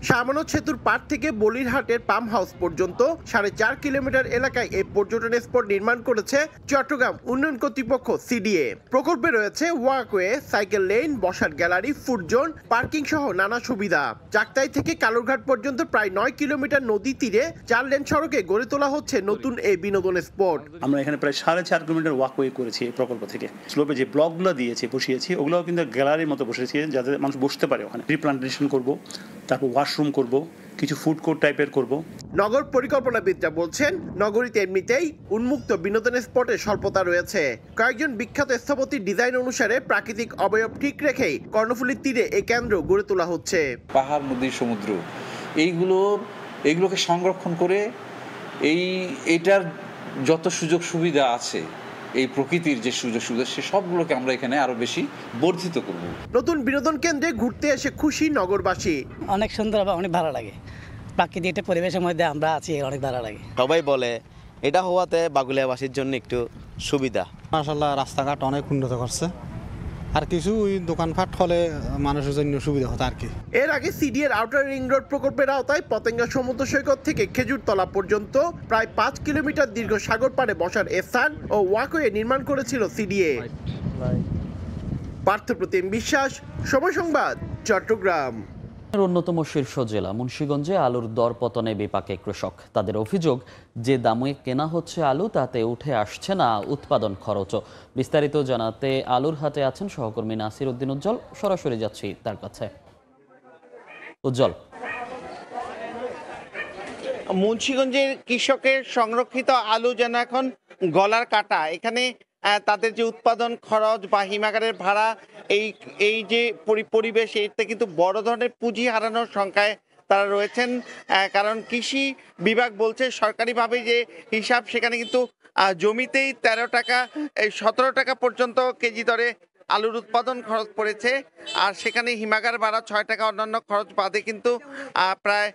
শামনদ সেতুর পাড় থেকে বলিরহাটের পাম্প হাউস পর্যন্ত 4.5 কিলোমিটার এলাকায় এই পর্যটন স্পট নির্মাণ করেছে চট্টগ্রাম উন্নয়ন কর্তৃপক্ষ সিডিএ। প্রকল্পে রয়েছে ওয়াকওয়ে, সাইকেল লেন, বসার গ্যালারি, ফুড জোন, পার্কিং সহ নানা সুবিধা। চাকতাই থেকে কালুরঘাট পর্যন্ত প্রায় 9 কিলোমিটার নদী তীরে 4 লেন সড়কে গড়ে তোলা হচ্ছে নতুন এই বিনোদন স্পট। আমরা এখানে প্রায় 4.5 কিলোমিটার ওয়াকওয়ে করেছি এই প্রকল্প থেকে। স্লোপে যে ব্লকগুলো দিয়েছি, বসিয়েছি, ওগুলো কিন্তু গ্যালারির মতো বসেছি, যাতে মানুষ বসতে পারে। ওখানে রিপ্লান্টেশন করব, তারপর ওয়াশরুম করব, কিছু ফুড কোর্ট টাইপের করব। নগর পরিকল্পনাবিদরা বলছেন, নগরীতে এমনিতেই উন্মুক্ত বিনোদন স্পটের স্বল্পতা রয়েছে। কয়েকজন বিখ্যাত স্থপতির ডিজাইন অনুসারে প্রাকৃতিক অবয়ব ঠিক রেখেই কর্ণফুলীর তীরে এই কেন্দ্র গড়ে তোলা হচ্ছে। পাহাড়, নদী, সমুদ্র এইগুলোকে সংরক্ষণ করে এইটার যত সুযোগ সুবিধা আছে, এই প্রকৃতির যে সুযোগ সুবিধা, সে সবগুলোকে আমরা এখানে আরো বেশি বর্ধিত করব। নতুন বিনোদন কেন্দ্রে ঘুরতে এসে খুশি নগরবাসী। অনেক সুন্দর, অনেক ভালো লাগে। প্রাকৃতিক একটা পরিবেশের মধ্যে আমরা আছি, অনেক ভালো লাগে। সবাই বলে এটা হওয়াতে বাগুলিয়াবাসীর জন্য একটু সুবিধা। মাশাআল্লাহ, রাস্তাঘাট অনেক উন্নত করছে, আর কিছু ওই দোকানপাট হলে মানুষের জন্য সুবিধা হতো আর কি। এর আগে সিডিএর আউটার রিং রোড প্রকল্পের আওতায় পতেঙ্গা সমুদ্র সৈকত থেকে খেজুরতলা পর্যন্ত প্রায় 5 কিলোমিটার দীর্ঘ সাগর পাড়ে বসার স্থান ও ওয়াকওয়ে নির্মাণ করেছিল সিডিএ। পার্থপ্রতিম বিশ্বাস, সময় সংবাদ, চট্টগ্রাম। অন্যতম শীর্ষ জেলা মুন্সিগঞ্জে আলুর দর পতনে বিপাকে কৃষক। তাদের অভিযোগ, যে দামে কেনা হচ্ছে আলু তাতে উঠে আসছে না উৎপাদন খরচও। বিস্তারিত জানাতে আলুর হাটে আছেন সহকর্মী নাসির উদ্দিন উজ্জ্বল। সরাসরি যাচ্ছি তার কাছে। উজ্জ্বল, মুন্সিগঞ্জের কৃষকের সংরক্ষিত আলু যেন এখন গলার কাটা। এখানে তাদের যে উৎপাদন খরচ বা হিমাগারের ভাড়া, এই যে পরিবেশ, এতে কিন্তু বড় ধরনের পুঁজি হারানোর সংখ্যায় তারা রয়েছেন। কারণ কৃষি বিভাগ বলছে সরকারিভাবে যে হিসাব, সেখানে কিন্তু জমিতেই 13 টাকা 17 টাকা পর্যন্ত কেজি দরে আলুর উৎপাদন খরচ পড়েছে। আর সেখানে হিমাগার ভাড়া 6 টাকা, অন্যান্য খরচ বাদে কিন্তু প্রায়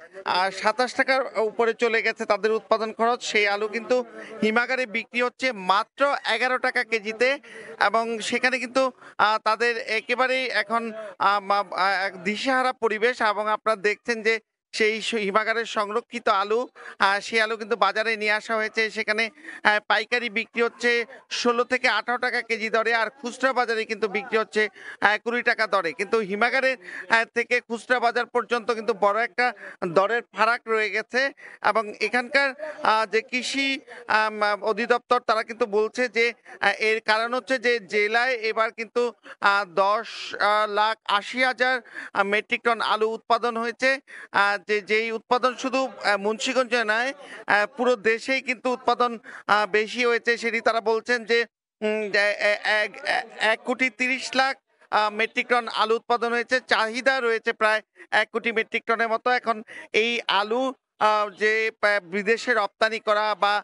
27 টাকার উপরে চলে গেছে তাদের উৎপাদন খরচ। সেই আলু কিন্তু হিমাগারে বিক্রি হচ্ছে মাত্র 11 টাকা কেজিতে, এবং সেখানে কিন্তু তাদের একেবারেই এখন দিশেহারা পরিবেশ। এবং আপনারা দেখছেন যে সেই হিমাগারের সংরক্ষিত আলু, সেই আলু কিন্তু বাজারে নিয়ে আসা হয়েছে। সেখানে পাইকারি বিক্রি হচ্ছে 16 থেকে 18 টাকা কেজি দরে, আর খুচরা বাজারে কিন্তু বিক্রি হচ্ছে 20 টাকা দরে। কিন্তু হিমাগারের থেকে খুচরা বাজার পর্যন্ত কিন্তু বড় একটা দরের ফারাক রয়ে গেছে। এবং এখানকার যে কৃষি অধিদপ্তর, তারা কিন্তু বলছে যে এর কারণ হচ্ছে যে জেলায় এবার কিন্তু 10,80,000 মেট্রিক টন আলু উৎপাদন হয়েছে, যেই উৎপাদন শুধু মুন্সিগঞ্জে নয় পুরো দেশেই কিন্তু উৎপাদন বেশি হয়েছে, সেটি তারা বলছেন যে 1,30,00,000 মেট্রিক টন আলু উৎপাদন হয়েছে। চাহিদা রয়েছে প্রায় 1 কোটি মেট্রিক টনের মতো। এখন এই আলু যে বিদেশে রপ্তানি করা বা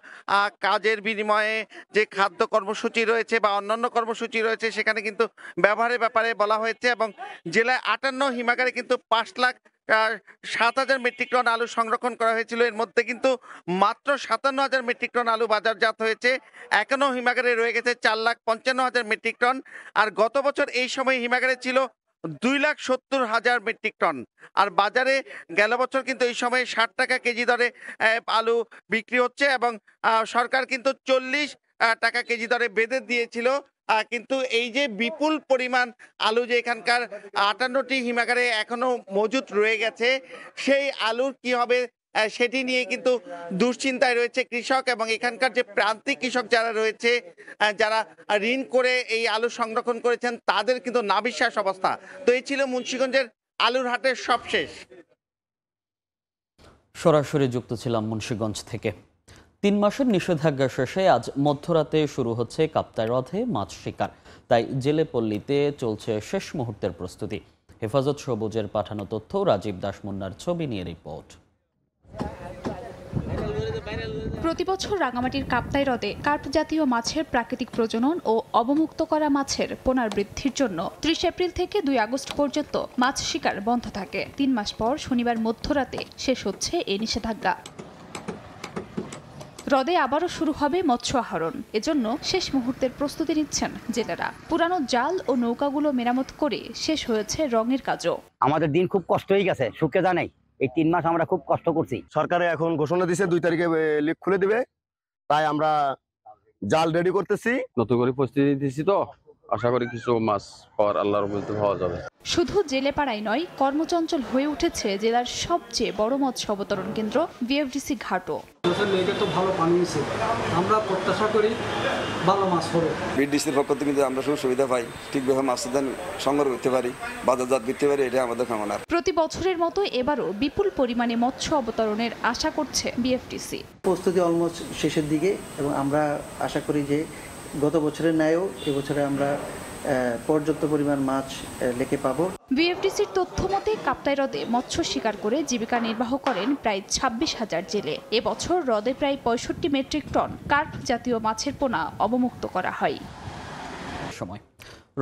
কাজের বিনিময়ে যে খাদ্য কর্মসূচি রয়েছে বা অন্যান্য কর্মসূচি রয়েছে সেখানে কিন্তু ব্যবহারের ব্যাপারে বলা হয়েছে। এবং জেলায় 58 হিমাগারে কিন্তু 5,07,000 মেট্রিক টন আলু সংরক্ষণ করা হয়েছিল। এর মধ্যে কিন্তু মাত্র 57,000 মেট্রিক টন আলু বাজারজাত হয়েছে। এখনও হিমাগারে রয়ে গেছে 4,55,000 মেট্রিক টন। আর গত বছর এই সময় হিমাগারে ছিল 2,70,000 মেট্রিক টন। আর বাজারে গেল বছর কিন্তু এই সময় 60 টাকা কেজি দরে আলু বিক্রি হচ্ছে এবং সরকার কিন্তু 40 টাকা কেজি দরে বেঁধে দিয়েছিল। কিন্তু এই যে বিপুল পরিমাণ আলু যে এখানকার 58টি হিমাগারে এখনো মজুত রয়ে গেছে, সেই আলুর কি হবে সেটি নিয়ে কিন্তু দুশ্চিন্তায় রয়েছে কৃষক এবং এখানকার যে প্রান্তিক কৃষক যারা রয়েছে, যারা ঋণ করে এই আলু সংরক্ষণ করেছেন, তাদের কিন্তু নাবিশ্বাস অবস্থা। তো এই ছিল মুন্সিগঞ্জের আলুর হাটের সবশেষ। সরাসরি যুক্ত ছিলাম মুন্সিগঞ্জ থেকে। 3 মাসের নিষেধাজ্ঞা শেষে আজ মধ্যরাতে শুরু হচ্ছে কাপ্তাই হ্রদে মাছ শিকার। তাই জেলে পল্লীতে চলছে শেষ মুহূর্তের প্রস্তুতি। হেফাজত সবুজের পাঠানো তথ্য, রাজীব দাস মুন্নার ছবি নিয়ে রিপোর্ট। প্রতিবছর রাঙামাটির কাপ্তাই হ্রদে কার্প জাতীয় মাছের প্রাকৃতিক প্রজনন ও অবমুক্ত করা মাছের পুনর্বৃদ্ধির জন্য 30 এপ্রিল থেকে 2 আগস্ট পর্যন্ত মাছ শিকার বন্ধ থাকে। 3 মাস পর শনিবার মধ্যরাতে শেষ হচ্ছে এই নিষেধাজ্ঞা। হ্রদে আবারও শুরু হবে মৎস্য আহরণ। এজন্য শেষ মুহূর্তের প্রস্তুতি নিচ্ছেন জেলেরা। পুরানো জাল ও নৌকাগুলো মেরামত করে শেষ হয়েছে রঙের কাজও। আমাদের দিন খুব কষ্ট হয়ে গেছে, সুখে জানাই এই 3 মাস আমরা খুব কষ্ট করছি। সরকারে এখন ঘোষণা দিয়েছে 2 তারিখে লিক খুলে দিবে, তাই আমরা জাল রেডি করতেছি। নতুন করে প্রস্তুতি দিয়েছি, তো আশা করি কিছু মাছ পাওয়ার আল্লাহর মধ্যে পাওয়া যাবে। শুধু জেলেপাড়াই নয়, কর্মচঞ্চল হয়ে উঠেছে জেলার সবচেয়ে বড় মৎস্য অবতরণ কেন্দ্র বিএফডিসি ঘাটও। তো ভালো পানি আছে, আমরা প্রত্যাশা করি ভালো মাছ হবে। বিএফডিসির পক্ষ থেকে কিন্তু আমরা সুবিধা পাই, ঠিকভাবে মাছ সংগ্রহ করতে পারি, বাজারজাত করতে পারি, এটা আমাদের কামনা। প্রতি বছরের মতো এবারও বিপুল পরিমাণে মৎস্য অবতরণের আশা করছে বিএফডিসি। প্রস্তুতি অলমোস্ট শেষের দিকে এবং আমরা আশা করি যে গত বছরের ন্যায়ও এবছরে আমরা পর্যাপ্ত পরিমাণ মাছ লেকে পাবো। বিএফডিসির তথ্য মতে কাপ্তাই হ্রদে মৎস্য শিকার করে জীবিকা নির্বাহ করেন প্রায় 26,000 জেলে। এবছর হ্রদে প্রায় 65 মেট্রিক টন কার্প জাতীয় মাছের পোনা অবমুক্ত করা হয়।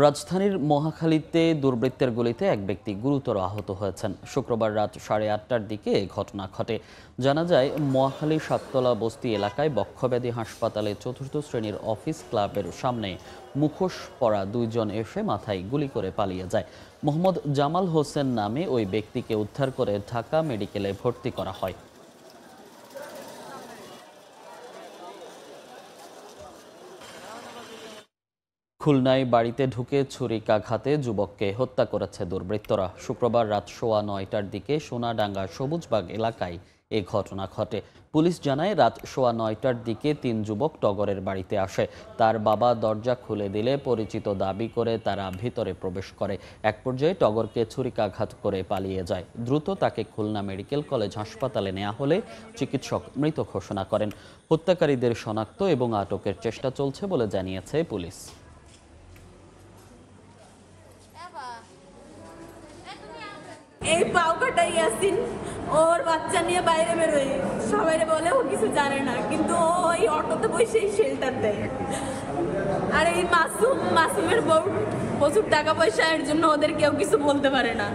রাজধানীর মহাখালীতে দুর্বৃত্তের গুলিতে এক ব্যক্তি গুরুতর আহত হয়েছেন। শুক্রবার রাত 8:30টার দিকে ঘটনা ঘটে। জানা যায়, মহাখালী সাততলা বস্তি এলাকায় বক্ষব্যাধি হাসপাতালে 4র্থ শ্রেণীর অফিস ক্লাবের সামনে মুখোশ পরা 2 জন এসে মাথায় গুলি করে পালিয়ে যায়। মোহাম্মদ জামাল হোসেন নামে ওই ব্যক্তিকে উদ্ধার করে ঢাকা মেডিকেলে ভর্তি করা হয়। খুলনায় বাড়িতে ঢুকে ছুরিকাঘাতে যুবককে হত্যা করেছে দুর্বৃত্তরা। শুক্রবার রাত 9:15টার দিকে সোনাডাঙ্গা সবুজবাগ এলাকায় এ ঘটনা ঘটে। পুলিশ জানায়, রাত 9:15টার দিকে 3 যুবক টগরের বাড়িতে আসে। তার বাবা দরজা খুলে দিলে পরিচিত দাবি করে তারা ভিতরে প্রবেশ করে। এক পর্যায়ে টগরকে ছুরিকাঘাত করে পালিয়ে যায়। দ্রুত তাকে খুলনা মেডিকেল কলেজ হাসপাতালে নেওয়া হলে চিকিৎসক মৃত ঘোষণা করেন। হত্যাকারীদের শনাক্ত এবং আটকের চেষ্টা চলছে বলে জানিয়েছে পুলিশ। এই পাউকাটা ইয়াসিন ওর বাচ্চা নিয়ে বাইরে বেরোয়, সবাই বলে ও কিছু জানে না, কিন্তু ও ওই অটোতে বসেই শেল্টার দেয়। আর এই মাসুমের বউ প্রচুর টাকা পয়সা, এর জন্য ওদের কেউ কিছু বলতে পারে না।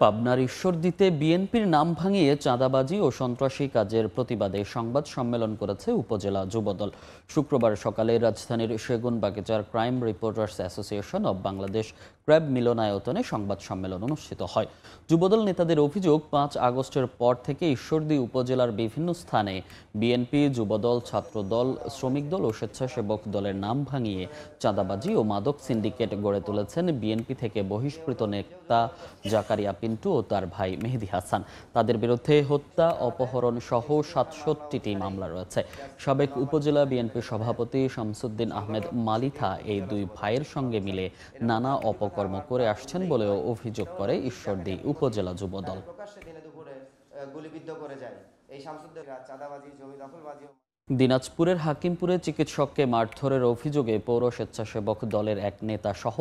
পাবনার ঈশ্বরদীতে বিএনপির নাম ভাঙিয়ে চাঁদাবাজি ও সন্ত্রাসী কাজের প্রতিবাদে সংবাদ সম্মেলন করেছে উপজেলা যুবদল। শুক্রবার সকালে রাজধানীর সেগুনবাগিচার crime reporters association of Bangladesh CRAB মিলনায়তনে সংবাদ সম্মেলন অনুষ্ঠিত হয়। যুবদল নেতাদের অভিযোগ, 5 আগস্টের পর থেকে ঈশ্বরদী উপজেলার বিভিন্ন স্থানে বিএনপি, যুবদল, ছাত্রদল, শ্রমিক দল ও স্বেচ্ছাসেবক দলের নাম ভাঙিয়ে চাঁদাবাজি ও মাদক সিন্ডিকেট গড়ে তুলেছেন বিএনপি থেকে বহিষ্কৃত নেতা জাকারিয়া পিন্টু ও তার ভাই মেহেদি হাসান। তাদের বিরুদ্ধে হত্যা, অপহরণ সহ 67টি মামলা রয়েছে। সাবেক উপজেলা বিএনপি সভাপতি শামসুদ্দিন আহমেদ মালিথা এই 2 ভাইয়ের সঙ্গে মিলে নানা অপকর্ম করে আসছেন বলেও অভিযোগ করে ঈশ্বরদী উপজেলা যুবদল। গুলিবিদ্ধ করে যায়। এই শামসুদ্দিন চাঁদাবাজি, জমি দখলবাজি। দিনাজপুরের হাকিমপুরে চিকিৎসককে মারধরের অভিযোগে পৌর স্বেচ্ছাসেবক দলের এক নেতা সহ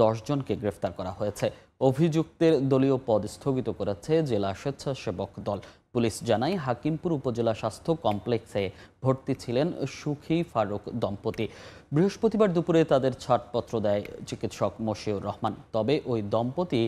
10 জনকে গ্রেফতার করা হয়েছে। অভিযুক্তের দলীয় পদ স্থগিত করেছে জেলা স্বেচ্ছাসেবক দল। পুলিশ জানায়, হাকিমপুর উপজেলা স্বাস্থ্য কমপ্লেক্সে ভর্তি ছিলেন সুখী ফারুক দম্পতি। বৃহস্পতিবার দুপুরে তাদের ছাড়পত্র দেয় চিকিৎসক মশিউর রহমান। তবে ওই দম্পতি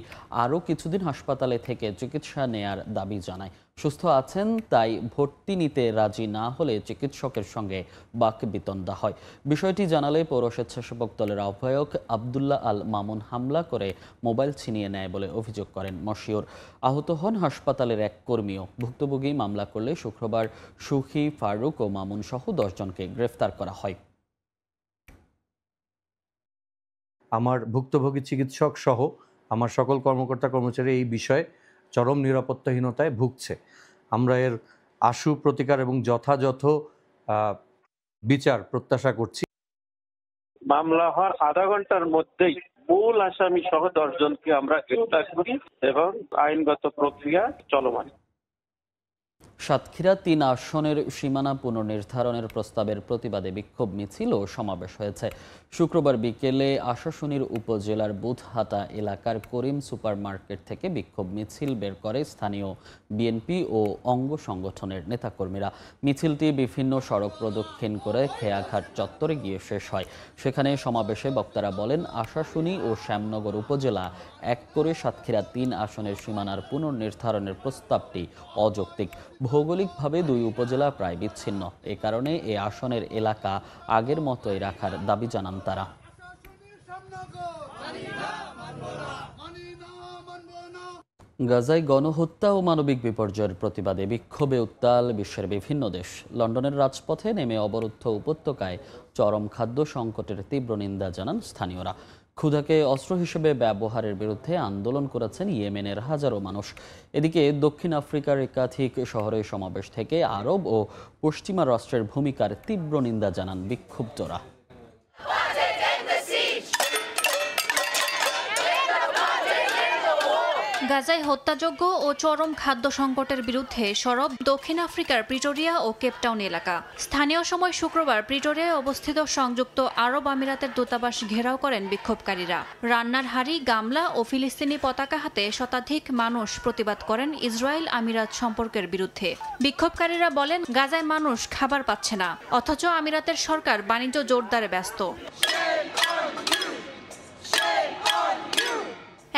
আরও কিছুদিন হাসপাতালে থেকে চিকিৎসা নেয়ার দাবি জানায়। সুস্থ আছেন তাই ভর্তি নিতে রাজি না হলে চিকিৎসকের সঙ্গে বাকবিতণ্ডা হয়। বিষয়টি জানালে পৌর স্বেচ্ছাসেবক দলের আহ্বায়ক আবদুল্লাহ আল মামুন হামলা করে মোবাইল ছিনিয়ে নেয় বলে অভিযোগ করেন মশিউর। আহত হন হাসপাতালের এক কর্মীও। ভুক্তভোগী মামলা করলে শুক্রবার সুখী, ফারুক ও মামুন সহ 10 জনকে গ্রেফতার করা হয়। আমার ভুক্তভোগী চিকিৎসক সহ আমার সকল কর্মকর্তা কর্মচারী এই বিষয়ে চরম নিরাপত্তাহীনতায় ভুগছে। আমরা এর আশু প্রতিকার এবং যথাযথ বিচার প্রত্যাশা করছি। মামলা হওয়ার আধা ঘন্টার মধ্যেই মূল আসামি সহ 10 জনকে আমরা গ্রেফতার করি এবং আইনগত প্রক্রিয়া চলমান। সাতক্ষীরা 3 আসনের সীমানা পুনর্নির্ধারণের প্রস্তাবের প্রতিবাদে বিক্ষোভ মিছিল ও সমাবেশ হয়েছে। শুক্রবার বিকেলে আশাশুনির উপজেলার বুধহাটা এলাকার করিম সুপার মার্কেট থেকে বিক্ষোভ মিছিল বের করে স্থানীয় বিএনপি ও অঙ্গ সংগঠনের নেতাকর্মীরা। মিছিলটি বিভিন্ন সড়ক প্রদক্ষিণ করে খেয়াঘাট চত্বরে গিয়ে শেষ হয়। সেখানে সমাবেশে বক্তারা বলেন, আশাশুনি ও শ্যামনগর উপজেলা এক করে সাতক্ষীরা 3 আসনের সীমানার পুনর্নির্ধারণের প্রস্তাবটি অযৌক্তিক। ভৌগোলিকভাবে 2 উপজেলা প্রায় বিচ্ছিন্ন। এ কারণে এ আসনের এলাকা আগের মতোই রাখার দাবি জানান তারা। গাজায় গণহত্যা ও মানবিক বিপর্যয়ের প্রতিবাদে বিক্ষোভে উত্তাল বিশ্বের বিভিন্ন দেশ। লন্ডনের রাজপথে নেমে অবরুদ্ধ উপত্যকায় চরম খাদ্য সংকটের তীব্র নিন্দা জানান স্থানীয়রা। ক্ষুধাকে অস্ত্র হিসেবে ব্যবহারের বিরুদ্ধে আন্দোলন করেছেন ইয়েমেনের হাজারো মানুষ। এদিকে দক্ষিণ আফ্রিকার একাধিক শহরে সমাবেশ থেকে আরব ও পশ্চিমা রাষ্ট্রের ভূমিকার তীব্র নিন্দা জানান বিক্ষুব্ধরা। গাজায় হত্যাযজ্ঞ ও চরম খাদ্য সংকটের বিরুদ্ধে সরব দক্ষিণ আফ্রিকার প্রিটোরিয়া ও কেপটাউন এলাকা। স্থানীয় সময় শুক্রবার প্রিটোরিয়ায় অবস্থিত সংযুক্ত আরব আমিরাতের দূতাবাস ঘেরাও করেন বিক্ষোভকারীরা। রান্নার হাঁড়ি, গামলা ও ফিলিস্তিনি পতাকা হাতে শতাধিক মানুষ প্রতিবাদ করেন ইসরায়েল আমিরাত সম্পর্কের বিরুদ্ধে। বিক্ষোভকারীরা বলেন, গাজায় মানুষ খাবার পাচ্ছে না, অথচ আমিরাতের সরকার বাণিজ্য জোরদারে ব্যস্ত।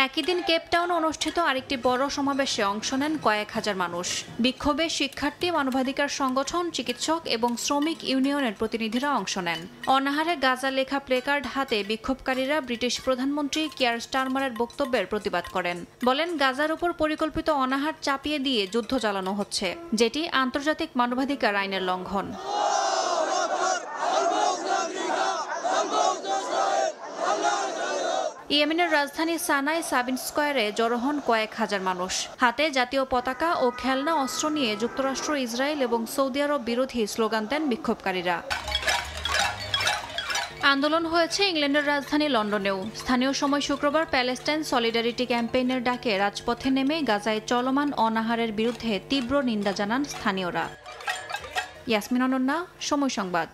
একই দিন কেপটাউনে অনুষ্ঠিত আরেকটি বড় সমাবেশে অংশ নেন কয়েক হাজার মানুষ। বিক্ষোভে শিক্ষার্থী, মানবাধিকার সংগঠন, চিকিৎসক এবং শ্রমিক ইউনিয়নের প্রতিনিধিরা অংশ নেন। অনাহারে গাজা লেখা প্লেকার্ড হাতে বিক্ষোভকারীরা ব্রিটিশ প্রধানমন্ত্রী কিয়ার স্টারমারের বক্তব্যের প্রতিবাদ করেন। বলেন, গাজার উপর পরিকল্পিত অনাহার চাপিয়ে দিয়ে যুদ্ধ চালানো হচ্ছে, যেটি আন্তর্জাতিক মানবাধিকার আইনের লঙ্ঘন। ইয়েমেনের রাজধানী সানায় সাবিন স্কয়ারে জড়ো হন কয়েক হাজার মানুষ। হাতে জাতীয় পতাকা ও খেলনা অস্ত্র নিয়ে যুক্তরাষ্ট্র, ইসরায়েল এবং সৌদি আরব বিরোধী স্লোগান দেন বিক্ষোভকারীরা। আন্দোলন হয়েছে ইংল্যান্ডের রাজধানী লন্ডনেও। স্থানীয় সময় শুক্রবার প্যালেস্টাইন সলিডারিটি ক্যাম্পেইনের ডাকে রাজপথে নেমে গাজায় চলমান অনাহারের বিরুদ্ধে তীব্র নিন্দা জানান স্থানীয়রা। ইয়াসমিন অনন্যা, সময় সংবাদ।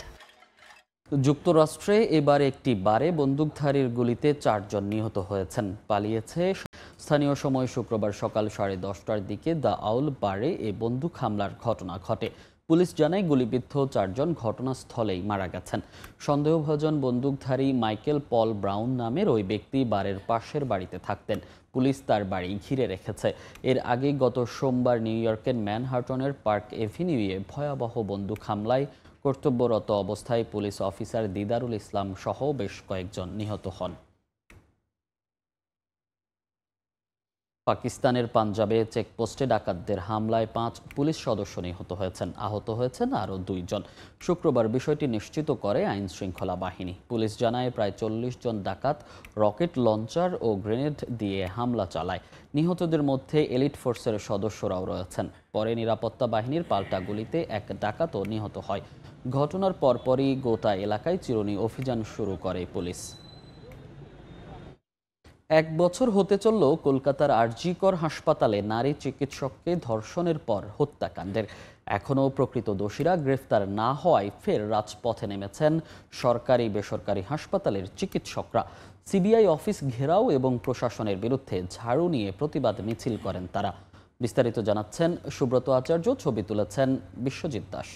যুক্তরাষ্ট্রে এবার একটি বারে বন্দুকধারীর গুলিতে 4 জন নিহত হয়েছেন। পালিয়েছে। স্থানীয় সময় শুক্রবার সকাল 10:30টার দিকে দ্য আউল বারে এ বন্দুক হামলার ঘটনা ঘটে। পুলিশ জানায়, গুলিবিদ্ধ 4 জন ঘটনাস্থলেই মারা গেছেন। সন্দেহভাজন বন্দুকধারী মাইকেল পল ব্রাউন নামের ওই ব্যক্তি বারের পাশের বাড়িতে থাকতেন। পুলিশ তার বাড়ি ঘিরে রেখেছে। এর আগে গত সোমবার নিউ ইয়র্কের ম্যানহাটনের পার্ক এভিনিউয়ে ভয়াবহ বন্দুক হামলায় কর্তব্যরত অবস্থায় পুলিশ অফিসার দিদারুল ইসলাম সহ বেশ কয়েকজন নিহত হন। পাকিস্তানের পাঞ্জাবে চেকপোস্টে ডাকাতদের হামলায় 5 পুলিশ সদস্য নিহত হয়েছেন। আহত হয়েছেন আরও 2 জন। শুক্রবার বিষয়টি নিশ্চিত করে আইন শৃঙ্খলা বাহিনী। পুলিশ জানায়, প্রায় 40 জন ডাকাত রকেট লঞ্চার ও গ্রেনেড দিয়ে হামলা চালায়। নিহতদের মধ্যে এলিট ফোর্সের সদস্যরাও রয়েছেন। পরে নিরাপত্তা বাহিনীর পাল্টা গুলিতে এক ডাকাতও নিহত হয়। ঘটনার পরপরই গোটা এলাকায় চিরুনি অভিযান শুরু করে পুলিশ। এক বছর হতে চলল কলকাতার আরজিকর হাসপাতালে নারী চিকিৎসককে ধর্ষণের পর হত্যাকাণ্ডের। এখনও প্রকৃত দোষীরা গ্রেফতার না হওয়ায় ফের রাজপথে নেমেছেন সরকারি বেসরকারি হাসপাতালের চিকিৎসকরা। সিবিআই অফিস ঘেরাও এবং প্রশাসনের বিরুদ্ধে ঝাড়ু নিয়ে প্রতিবাদ মিছিল করেন তারা। বিস্তারিত জানাচ্ছেন সুব্রত আচার্য, ছবি তুলেছেন বিশ্বজিৎ দাস।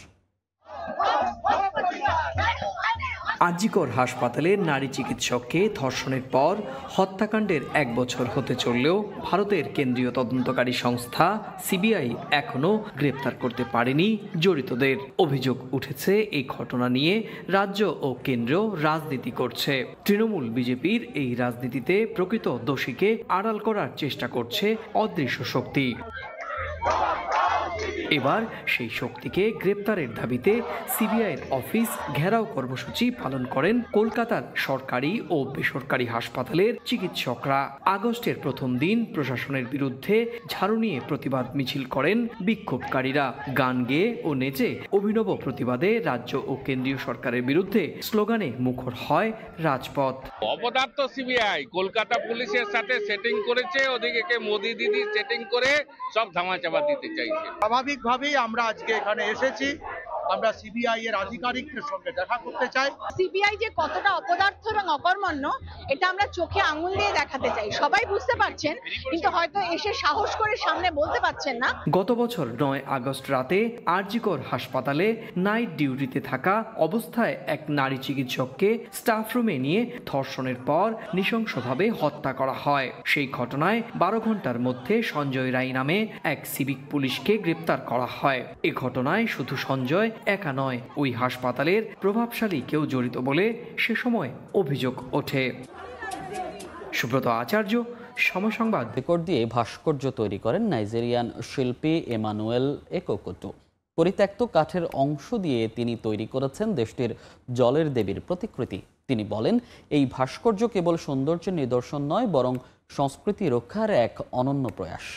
আরজিকর হাসপাতালে নারী চিকিৎসককে ধর্ষণের পর হত্যাকাণ্ডের এক বছর হতে চললেও ভারতের কেন্দ্রীয় তদন্তকারী সংস্থা সিবিআই এখনও গ্রেপ্তার করতে পারেনি জড়িতদের। অভিযোগ উঠেছে এই ঘটনা নিয়ে রাজ্য ও কেন্দ্র রাজনীতি করছে। তৃণমূল বিজেপির এই রাজনীতিতে প্রকৃত দোষীকে আড়াল করার চেষ্টা করছে অদৃশ্য শক্তি। এবার সেই শক্তিকে গ্রেপ্তারের দাবিতে সিবিআইয়ের অফিস ঘেরাও কর্মসূচি পালন করেন কলকাতার সরকারি ও বেসরকারি হাসপাতালের চিকিৎসকরা। আগস্টের প্রথম দিন প্রশাসনের বিরুদ্ধে ঝাড়ু নিয়ে প্রতিবাদ মিছিল করেন বিক্ষোভকারীরা। গান গেয়ে ও নেচে অভিনব প্রতিবাদে রাজ্য ও কেন্দ্রীয় সরকারের বিরুদ্ধে স্লোগানে মুখর হয় রাজপথ। অপদার্থ সিবিআই কলকাতা পুলিশের সাথে সেটিং করেছে, ওদিকে মোদি দিদি সেটিং করে সব ধামাচাপা দিতে চাইছে। স্বাভাবিকভাবেই আমরা আজকে এখানে এসেছি, আমরা সিবিআই এর আধিকারিকদের সঙ্গে দেখা করতে চাই। সিবিআই যে কতটা অপদার্থ এবং অকর্মণ্য এটা আমরা চোখে আঙুল দিয়ে দেখাতে চাই। সবাই বুঝতে পারছেন, কিন্তু হয়তো এসে সাহস করে সামনে বলতে পারছেন না। গত বছর 9 আগস্ট রাতে আরজিকর হাসপাতালে নাইট ডিউটিতে থাকা অবস্থায় এক নারী চিকিৎসককে স্টাফ রুমে নিয়ে ধর্ষণের পর নৃশংসভাবে হত্যা করা হয়। সেই ঘটনায় 12 ঘন্টার মধ্যে সঞ্জয় রায় নামে এক সিভিক পুলিশকে গ্রেপ্তার করা হয়। এ ঘটনায় শুধু সঞ্জয় একা নয়, ওই হাসপাতালের প্রভাবশালী কেউ জড়িত বলে সে সময় অভিযোগ ওঠে। সুব্রত আচার্য, সময় সংবাদ। রেকর্ড দিয়ে ভাস্কর্য তৈরি করেন নাইজেরিয়ান শিল্পী এমানুয়েল একোকোটো। পরিত্যক্ত কাঠের অংশ দিয়ে তিনি তৈরি করেছেন দেশটির জলের দেবীর প্রতিকৃতি। তিনি বলেন, এই ভাস্কর্য কেবল সৌন্দর্যের নিদর্শন নয়, বরং সংস্কৃতি রক্ষার এক অনন্য প্রয়াস।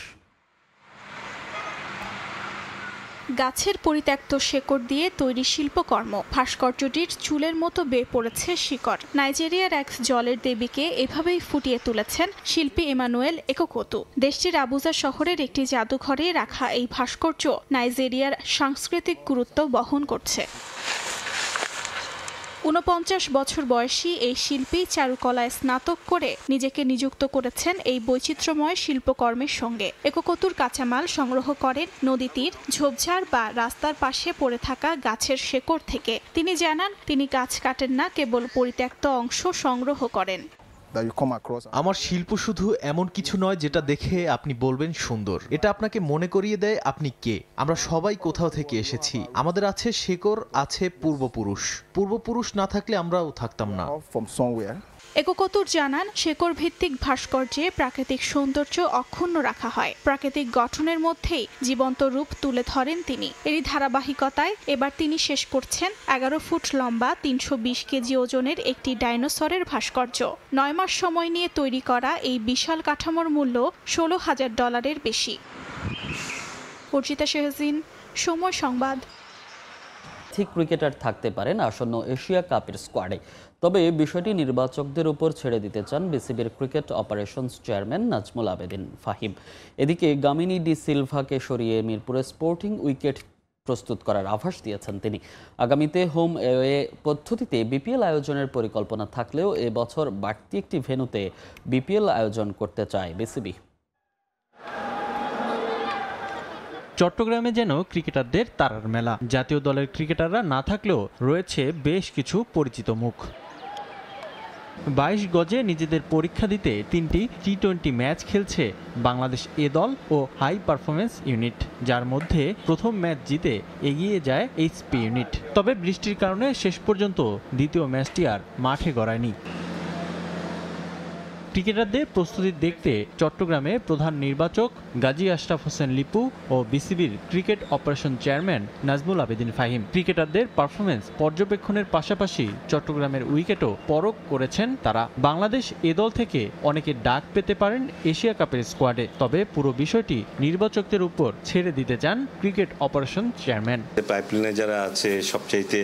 গাছের পরিত্যক্ত শেকড় দিয়ে তৈরি শিল্পকর্ম। ভাস্কর্যটির চুলের মতো বেয়ে পড়েছে শিকড়। নাইজেরিয়ার এক জলের দেবীকে এভাবেই ফুটিয়ে তুলেছেন শিল্পী এমানুয়েল একোকোটো। দেশটির আবুজা শহরের একটি জাদুঘরে রাখা এই ভাস্কর্য নাইজেরিয়ার সাংস্কৃতিক গুরুত্ব বহন করছে। 49 বছর বয়সী এই শিল্পী চারুকলায় স্নাতক করে নিজেকে নিযুক্ত করেছেন এই বৈচিত্র্যময় শিল্পকর্মের সঙ্গে। একোকোটোর কাঁচামাল সংগ্রহ করেন নদী তীর, ঝোপঝাড় বা রাস্তার পাশে পড়ে থাকা গাছের শেকড় থেকে। তিনি জানান, তিনি গাছ কাটেন না, কেবল পরিত্যক্ত অংশ সংগ্রহ করেন। আমার শিল্প শুধু এমন কিছু নয় যেটা দেখে আপনি বলবেন সুন্দর। এটা আপনাকে মনে করিয়ে দেয় আপনি কে। আমরা সবাই কোথাও থেকে এসেছি, আমাদের আছে শেকড়, আছে পূর্বপুরুষ। পূর্বপুরুষ না থাকলে আমরাও থাকতাম না। একোকোটোর জানান, শেকড় ভিত্তিক ভাস্কর্যে প্রাকৃতিক সৌন্দর্য অক্ষুণ্ণ রাখা হয়। প্রাকৃতিক গঠনের মধ্যেই জীবন্ত রূপ তুলে ধরেন তিনি। এরই ধারাবাহিকতায় এবার তিনি শেষ করছেন 11 ফুট লম্বা 320 কেজি ওজনের একটি ডাইনোসরের ভাস্কর্য। 9 মাস সময় নিয়ে তৈরি করা এই বিশাল কাঠামোর মূল্য $16,000 বেশি। অর্জিতা শেহজিন, সময় সংবাদ। ক্রিকেটার থাকতে পারেন আসন্ন এশিয়া কাপের স্কোয়াডে, তবে বিষয়টি নির্বাচকদের উপর ছেড়ে দিতে চান বিসিবির cricket operations chairman Nazmul Abedin Fahim. এদিকে গামিনী ডি সিলভাকে সরিয়ে মিরপুরে স্পোর্টিং উইকেট প্রস্তুত করার আভাস দিয়েছেন তিনি। আগামীতে হোম অ্যাওয়ে পদ্ধতিতে বিপিএল আয়োজনের পরিকল্পনা থাকলেও এবছর বাড়তি একটি ভেন্যুতে বিপিএল আয়োজন করতে চায় বিসিবি। চট্টগ্রামে যেন ক্রিকেটারদের তারার মেলা। জাতীয় দলের ক্রিকেটাররা না থাকলেও রয়েছে বেশ কিছু পরিচিত মুখ। 22 গজে নিজেদের পরীক্ষা দিতে 3টি টি-20 ম্যাচ খেলছে বাংলাদেশ এ দল ও হাই পারফরমেন্স ইউনিট, যার মধ্যে প্রথম ম্যাচ জিতে এগিয়ে যায় এইচপি ইউনিট। তবে বৃষ্টির কারণে শেষ পর্যন্ত দ্বিতীয় ম্যাচটি আর মাঠে গড়ায়নি। ক্রিকেটারদের প্রস্তুতি দেখতে চট্টগ্রামে প্রধান নির্বাচক গাজী আশরাফ হোসেন লিপু ও বিসিবির cricket operation chairman Nazmul Abedin Fahim ক্রিকেটারদের পারফরমেন্স পর্যবেক্ষণের পাশাপাশি চট্টগ্রামের উইকেটও পরখ করেছেন তারা। বাংলাদেশ এ দল থেকে অনেকে ডাক পেতে পারেন এশিয়া কাপের স্কোয়াডে, তবে পুরো বিষয়টি নির্বাচকদের উপর ছেড়ে দিতে চান ক্রিকেট অপারেশন চেয়ারম্যান। পাইপলাইনে যারা আছে সবচাইতে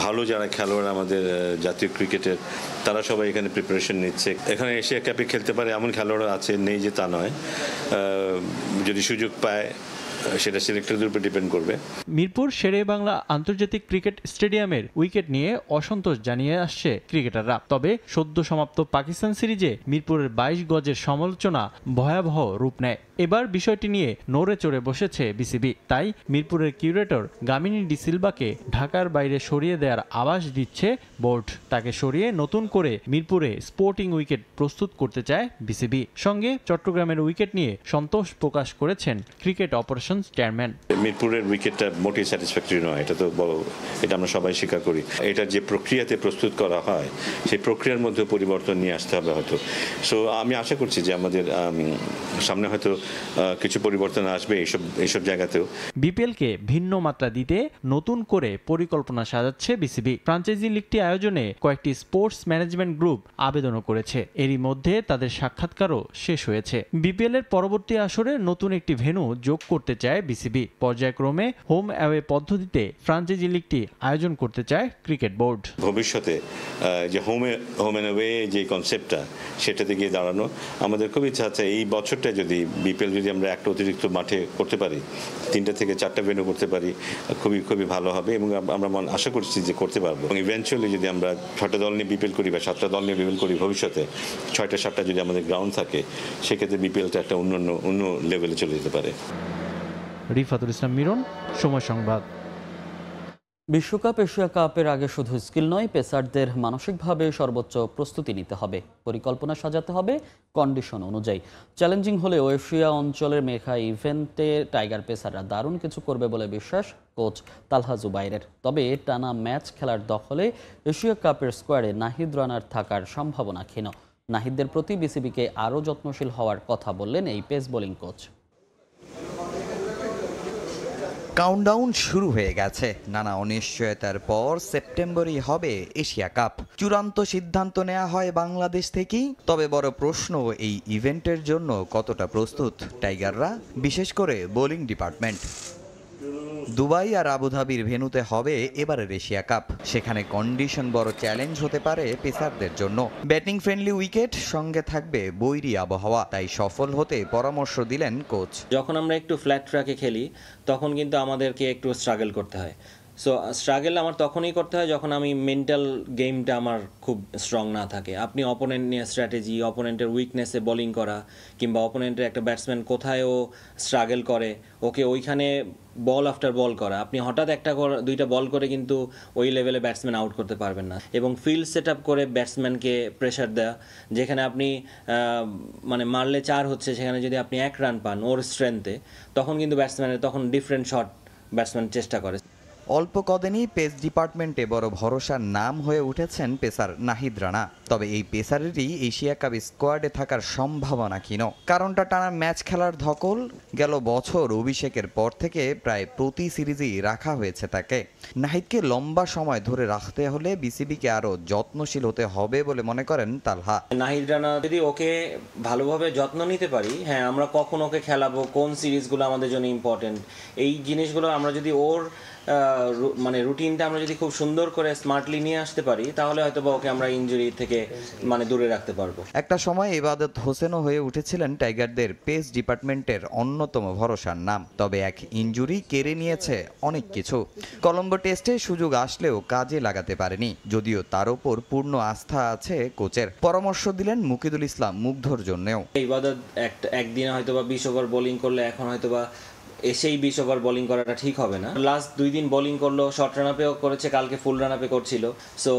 ভালো যারা খেলোয়াড় আমাদের জাতীয় ক্রিকেটের, তারা সবাই এখানে প্রিপারেশন নিচ্ছে। এখানে এশিয়া কাপে খেলতে পারে এমন খেলোয়াড় আছে, নেই যে তা নয়। যদি সুযোগ পায় সেটা সিলেক্টরদের উপর ডিপেন্ড করবে। মিরপুর শেরে বাংলা আন্তর্জাতিক ক্রিকেট স্টেডিয়ামের উইকেট নিয়ে অসন্তোষ জানিয়ে আসছে ক্রিকেটাররা। তবে সদ্য সমাপ্ত পাকিস্তান সিরিজে মিরপুরের 22 গজের সমালোচনা ভয়াবহ রূপ নেয়। এবার বিষয়টি নিয়ে নড়ে চড়ে বসেছে বিসিবি। তাই মিরপুরের কিউরেটর গামিনী ডি সিলভাকে ঢাকার বাইরে সরিয়ে দেওয়ার আভাস দিচ্ছে বোর্ড। তাকে সরিয়ে নতুন করে মিরপুরে স্পোর্টিং উইকেট প্রস্তুত করতে চায় বিসিবি। সঙ্গে চট্টগ্রামের উইকেট নিয়ে সন্তোষ প্রকাশ করেছেন ক্রিকেট অপারেশনস চেয়ারম্যান। মিরপুরের উইকেটটা মোটেই স্যাটিসফ্যাক্টরি নয়, এটা আমরা সবাই স্বীকার করি। এটা যে প্রক্রিয়াতে প্রস্তুত করা হয় সেই প্রক্রিয়ার মধ্যে পরিবর্তন নিয়ে আসতে হবে হয়তো। সো আমি আশা করছি যে আমাদের সামনে হয়তো কিছু পরিবর্তন আসবে এইসব জায়গাতেও। বিপিএলকে ভিন্ন মাত্রা দিতে নতুন করে পরিকল্পনা সাজাচ্ছে বিসিবি। ফ্র্যাঞ্চাইজি লিগটি আয়োজনে কয়েকটি স্পোর্টস ম্যানেজমেন্ট গ্রুপ আবেদনও করেছে। এরই মধ্যে তাদের সাক্ষাৎকারও শেষ হয়েছে। বিপিএল এর পরবর্তী আসরে নতুন একটি ভেন্যু যোগ করতে চায় বিসিবি। পর্যায়ক্রমে হোম অ্যাওয়ে পদ্ধতিতে ফ্র্যাঞ্চাইজি লিগটি আয়োজন করতে চায় ক্রিকেট বোর্ড। ভবিষ্যতে যে হোম অ্যান্ড অ্যাওয়ে যে কনসেপ্টটা সেটাতে গিয়ে দাঁড়ানো আমাদের খুব ইচ্ছা আছে। এই বছরটা যদি বিপিএল যদি আমরা একটা অতিরিক্ত মাঠে করতে পারি, 3টা থেকে 4টা ভেন্যু করতে পারি, খুবই ভালো হবে এবং আমরা আশা করছি যে করতে পারবো। এবং ইভেন্চুয়ালি যদি আমরা 6টা দল নিয়ে বিপিএল করি বা 7টা দল নিয়ে বিপিএল করি, ভবিষ্যতে 6টা 7টা যদি আমাদের গ্রাউন্ড থাকে, সেক্ষেত্রে বিপিএলটা একটা অন্য লেভেলে চলে যেতে পারে। রিফাতুল ইসলাম মিরন, সময় সংবাদ। বিশ্বকাপ এশিয়া কাপের আগে শুধু স্কিল নয়, পেসারদের মানসিকভাবে সর্বোচ্চ প্রস্তুতি নিতে হবে, পরিকল্পনা সাজাতে হবে কন্ডিশন অনুযায়ী। চ্যালেঞ্জিং হলেও এশিয়া অঞ্চলের মেঘা ইভেন্টে টাইগার পেসাররা দারুণ কিছু করবে বলে বিশ্বাস কোচ তালহা জুবাইরের। তবে টানা ম্যাচ খেলার দখলে এশিয়া কাপের স্কোয়াডে নাহিদ রানার থাকার সম্ভাবনা ক্ষীণ। নাহিদদের প্রতি বিসিবিকে আরও যত্নশীল হওয়ার কথা বললেন এই পেস বোলিং কোচ। কাউন্টডাউন শুরু হয়ে গেছে। নানা অনিশ্চয়তার পর সেপ্টেম্বরেই হবে এশিয়া কাপ। চূড়ান্ত সিদ্ধান্ত নেওয়া হয় বাংলাদেশ থেকেই। তবে বড় প্রশ্ন, এই ইভেন্টের জন্য কতটা প্রস্তুত টাইগাররা, বিশেষ করে বোলিং ডিপার্টমেন্ট। দুবাই আর আবুধাবির ভেন্যুতে হবে এবারের এশিয়া কাপ। সেখানে কন্ডিশন বড় চ্যালেঞ্জ হতে পারে পেসারদের জন্য। ব্যাটিং ফ্রেন্ডলি উইকেট, সঙ্গে থাকবে বৈরী আবহাওয়া। তাই সফল হতে পরামর্শ দিলেন কোচ। যখন আমরা একটু ফ্ল্যাট ট্র্যাকে খেলি তখন কিন্তু আমাদেরকে একটু স্ট্রাগল করতে হয়। সো স্ট্রাগল আমার তখনই করতে হয় যখন আমি মেন্টাল গেমটা আমার খুব স্ট্রং না থাকে। আপনি অপোনেন্ট নিয়ে স্ট্র্যাটেজি, অপোনেন্টের উইকনেসে বোলিং করা, কিংবা অপোনেন্টের একটা ব্যাটসম্যান কোথায় ও স্ট্রাগল করে, ওকে ওইখানে বল আফটার বল করা। আপনি হঠাৎ দুইটা বল করে কিন্তু ওই লেভেলে ব্যাটসম্যান আউট করতে পারবেন না। এবং ফিল্ড সেট আপ করে ব্যাটসম্যানকে প্রেশার দেওয়া, যেখানে আপনি মারলে 4 হচ্ছে, সেখানে যদি আপনি 1 রান পান ওর স্ট্রেংথে, তখন কিন্তু ব্যাটসম্যানের ডিফারেন্ট শট ব্যাটসম্যান চেষ্টা করে। অল্প কদিনই পেস ডিপার্টমেন্টে বড় ভরসার নাম হয়ে উঠেছেন পেসার নাহিদ রানা। তবে এই পেসারেরই এশিয়া কাপ স্কোয়াডে থাকার সম্ভাবনা ক্ষীণ। কারণটা টানা ম্যাচ খেলার ধকল। গেল বছর অভিষেকের পর থেকে প্রায় প্রতি সিরিজেই রাখা হয়েছে তাকে। নাহিদকে লম্বা সময় ধরে রাখতে হলে বিসিবিকে আরও যত্নশীল হতে হবে বলে মনে করেন তালহা। নাহিদ রানা যদি ওকে ভালোভাবে যত্ন নিতে পারি, হ্যাঁ, আমরা কখন ওকে খেলাবো, কোন সিরিজগুলো আমাদের জন্য ইম্পর্টেন্ট, এই জিনিসগুলো আমরা যদি ওর রুটিনটা আমরা যদি খুব সুন্দর করে স্মার্টলি নিয়ে আসতে পারি, তাহলে হয়তো বা ওকে আমরা ইনজুরি থেকে দূরে রাখতে পারবো। একটা সময় ইবাদত হোসেনও হয়ে উঠেছিলেন টাইগারদের পেস ডিপার্টমেন্টের অন্যতম ভরসার নাম। তবে এক ইনজুরি কেড়ে নিয়েছে অনেক কিছু। কলম্বো টেস্টে সুযোগ আসলেও কাজে লাগাতে পারেনি, যদিও তার উপর পূর্ণ আস্থা আছে কোচের। পরামর্শ দিলেন মুকিদুল ইসলাম মুগ্ধর জন্যও। ইবাদত একদিনে হয়তো বা 20 ওভার বোলিং করলে এখন হয়তো বা এসেই 20 ওভার বোলিং করাটা ঠিক হবে না। লাস্ট 2 দিন বোলিং করলো, শর্ট রান আপেও করেছে, কালকে ফুল রান আপে করছিল। সো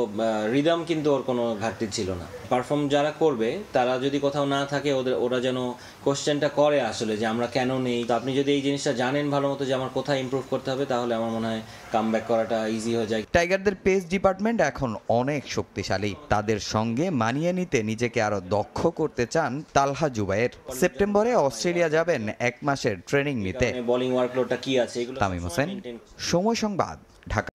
রিদম কিন্তু ওর কোনো ঘাটতি ছিল না। পারফর্ম যারা করবে তারা যদি কোথাও না থাকে, ওরা যেন কোশ্চেনটা করে আসলে যে আমরা কেন নেই। তো আপনি যদি এই জিনিসটা জানেন ভালো মতো যে আমার কোথায় ইমপ্রুভ করতে হবে, তাহলে আমার মনে হয় কামব্যাক করাটা ইজি হয়ে যায়। টাইগারদের পেস ডিপার্টমেন্ট এখন অনেক শক্তিশালী। তাদের সঙ্গে মানিয়ে নিতে নিজেকে আরো দক্ষ করতে চান তালহা জুবাইর। সেপ্টেম্বরে অস্ট্রেলিয়া যাবেন 1 মাসের ট্রেনিং নিতে। বোলিং ওয়ার্কলোডটা কি আছে এগুলো। তামিম হোসেন, সময় সংবাদ, ঢাকা।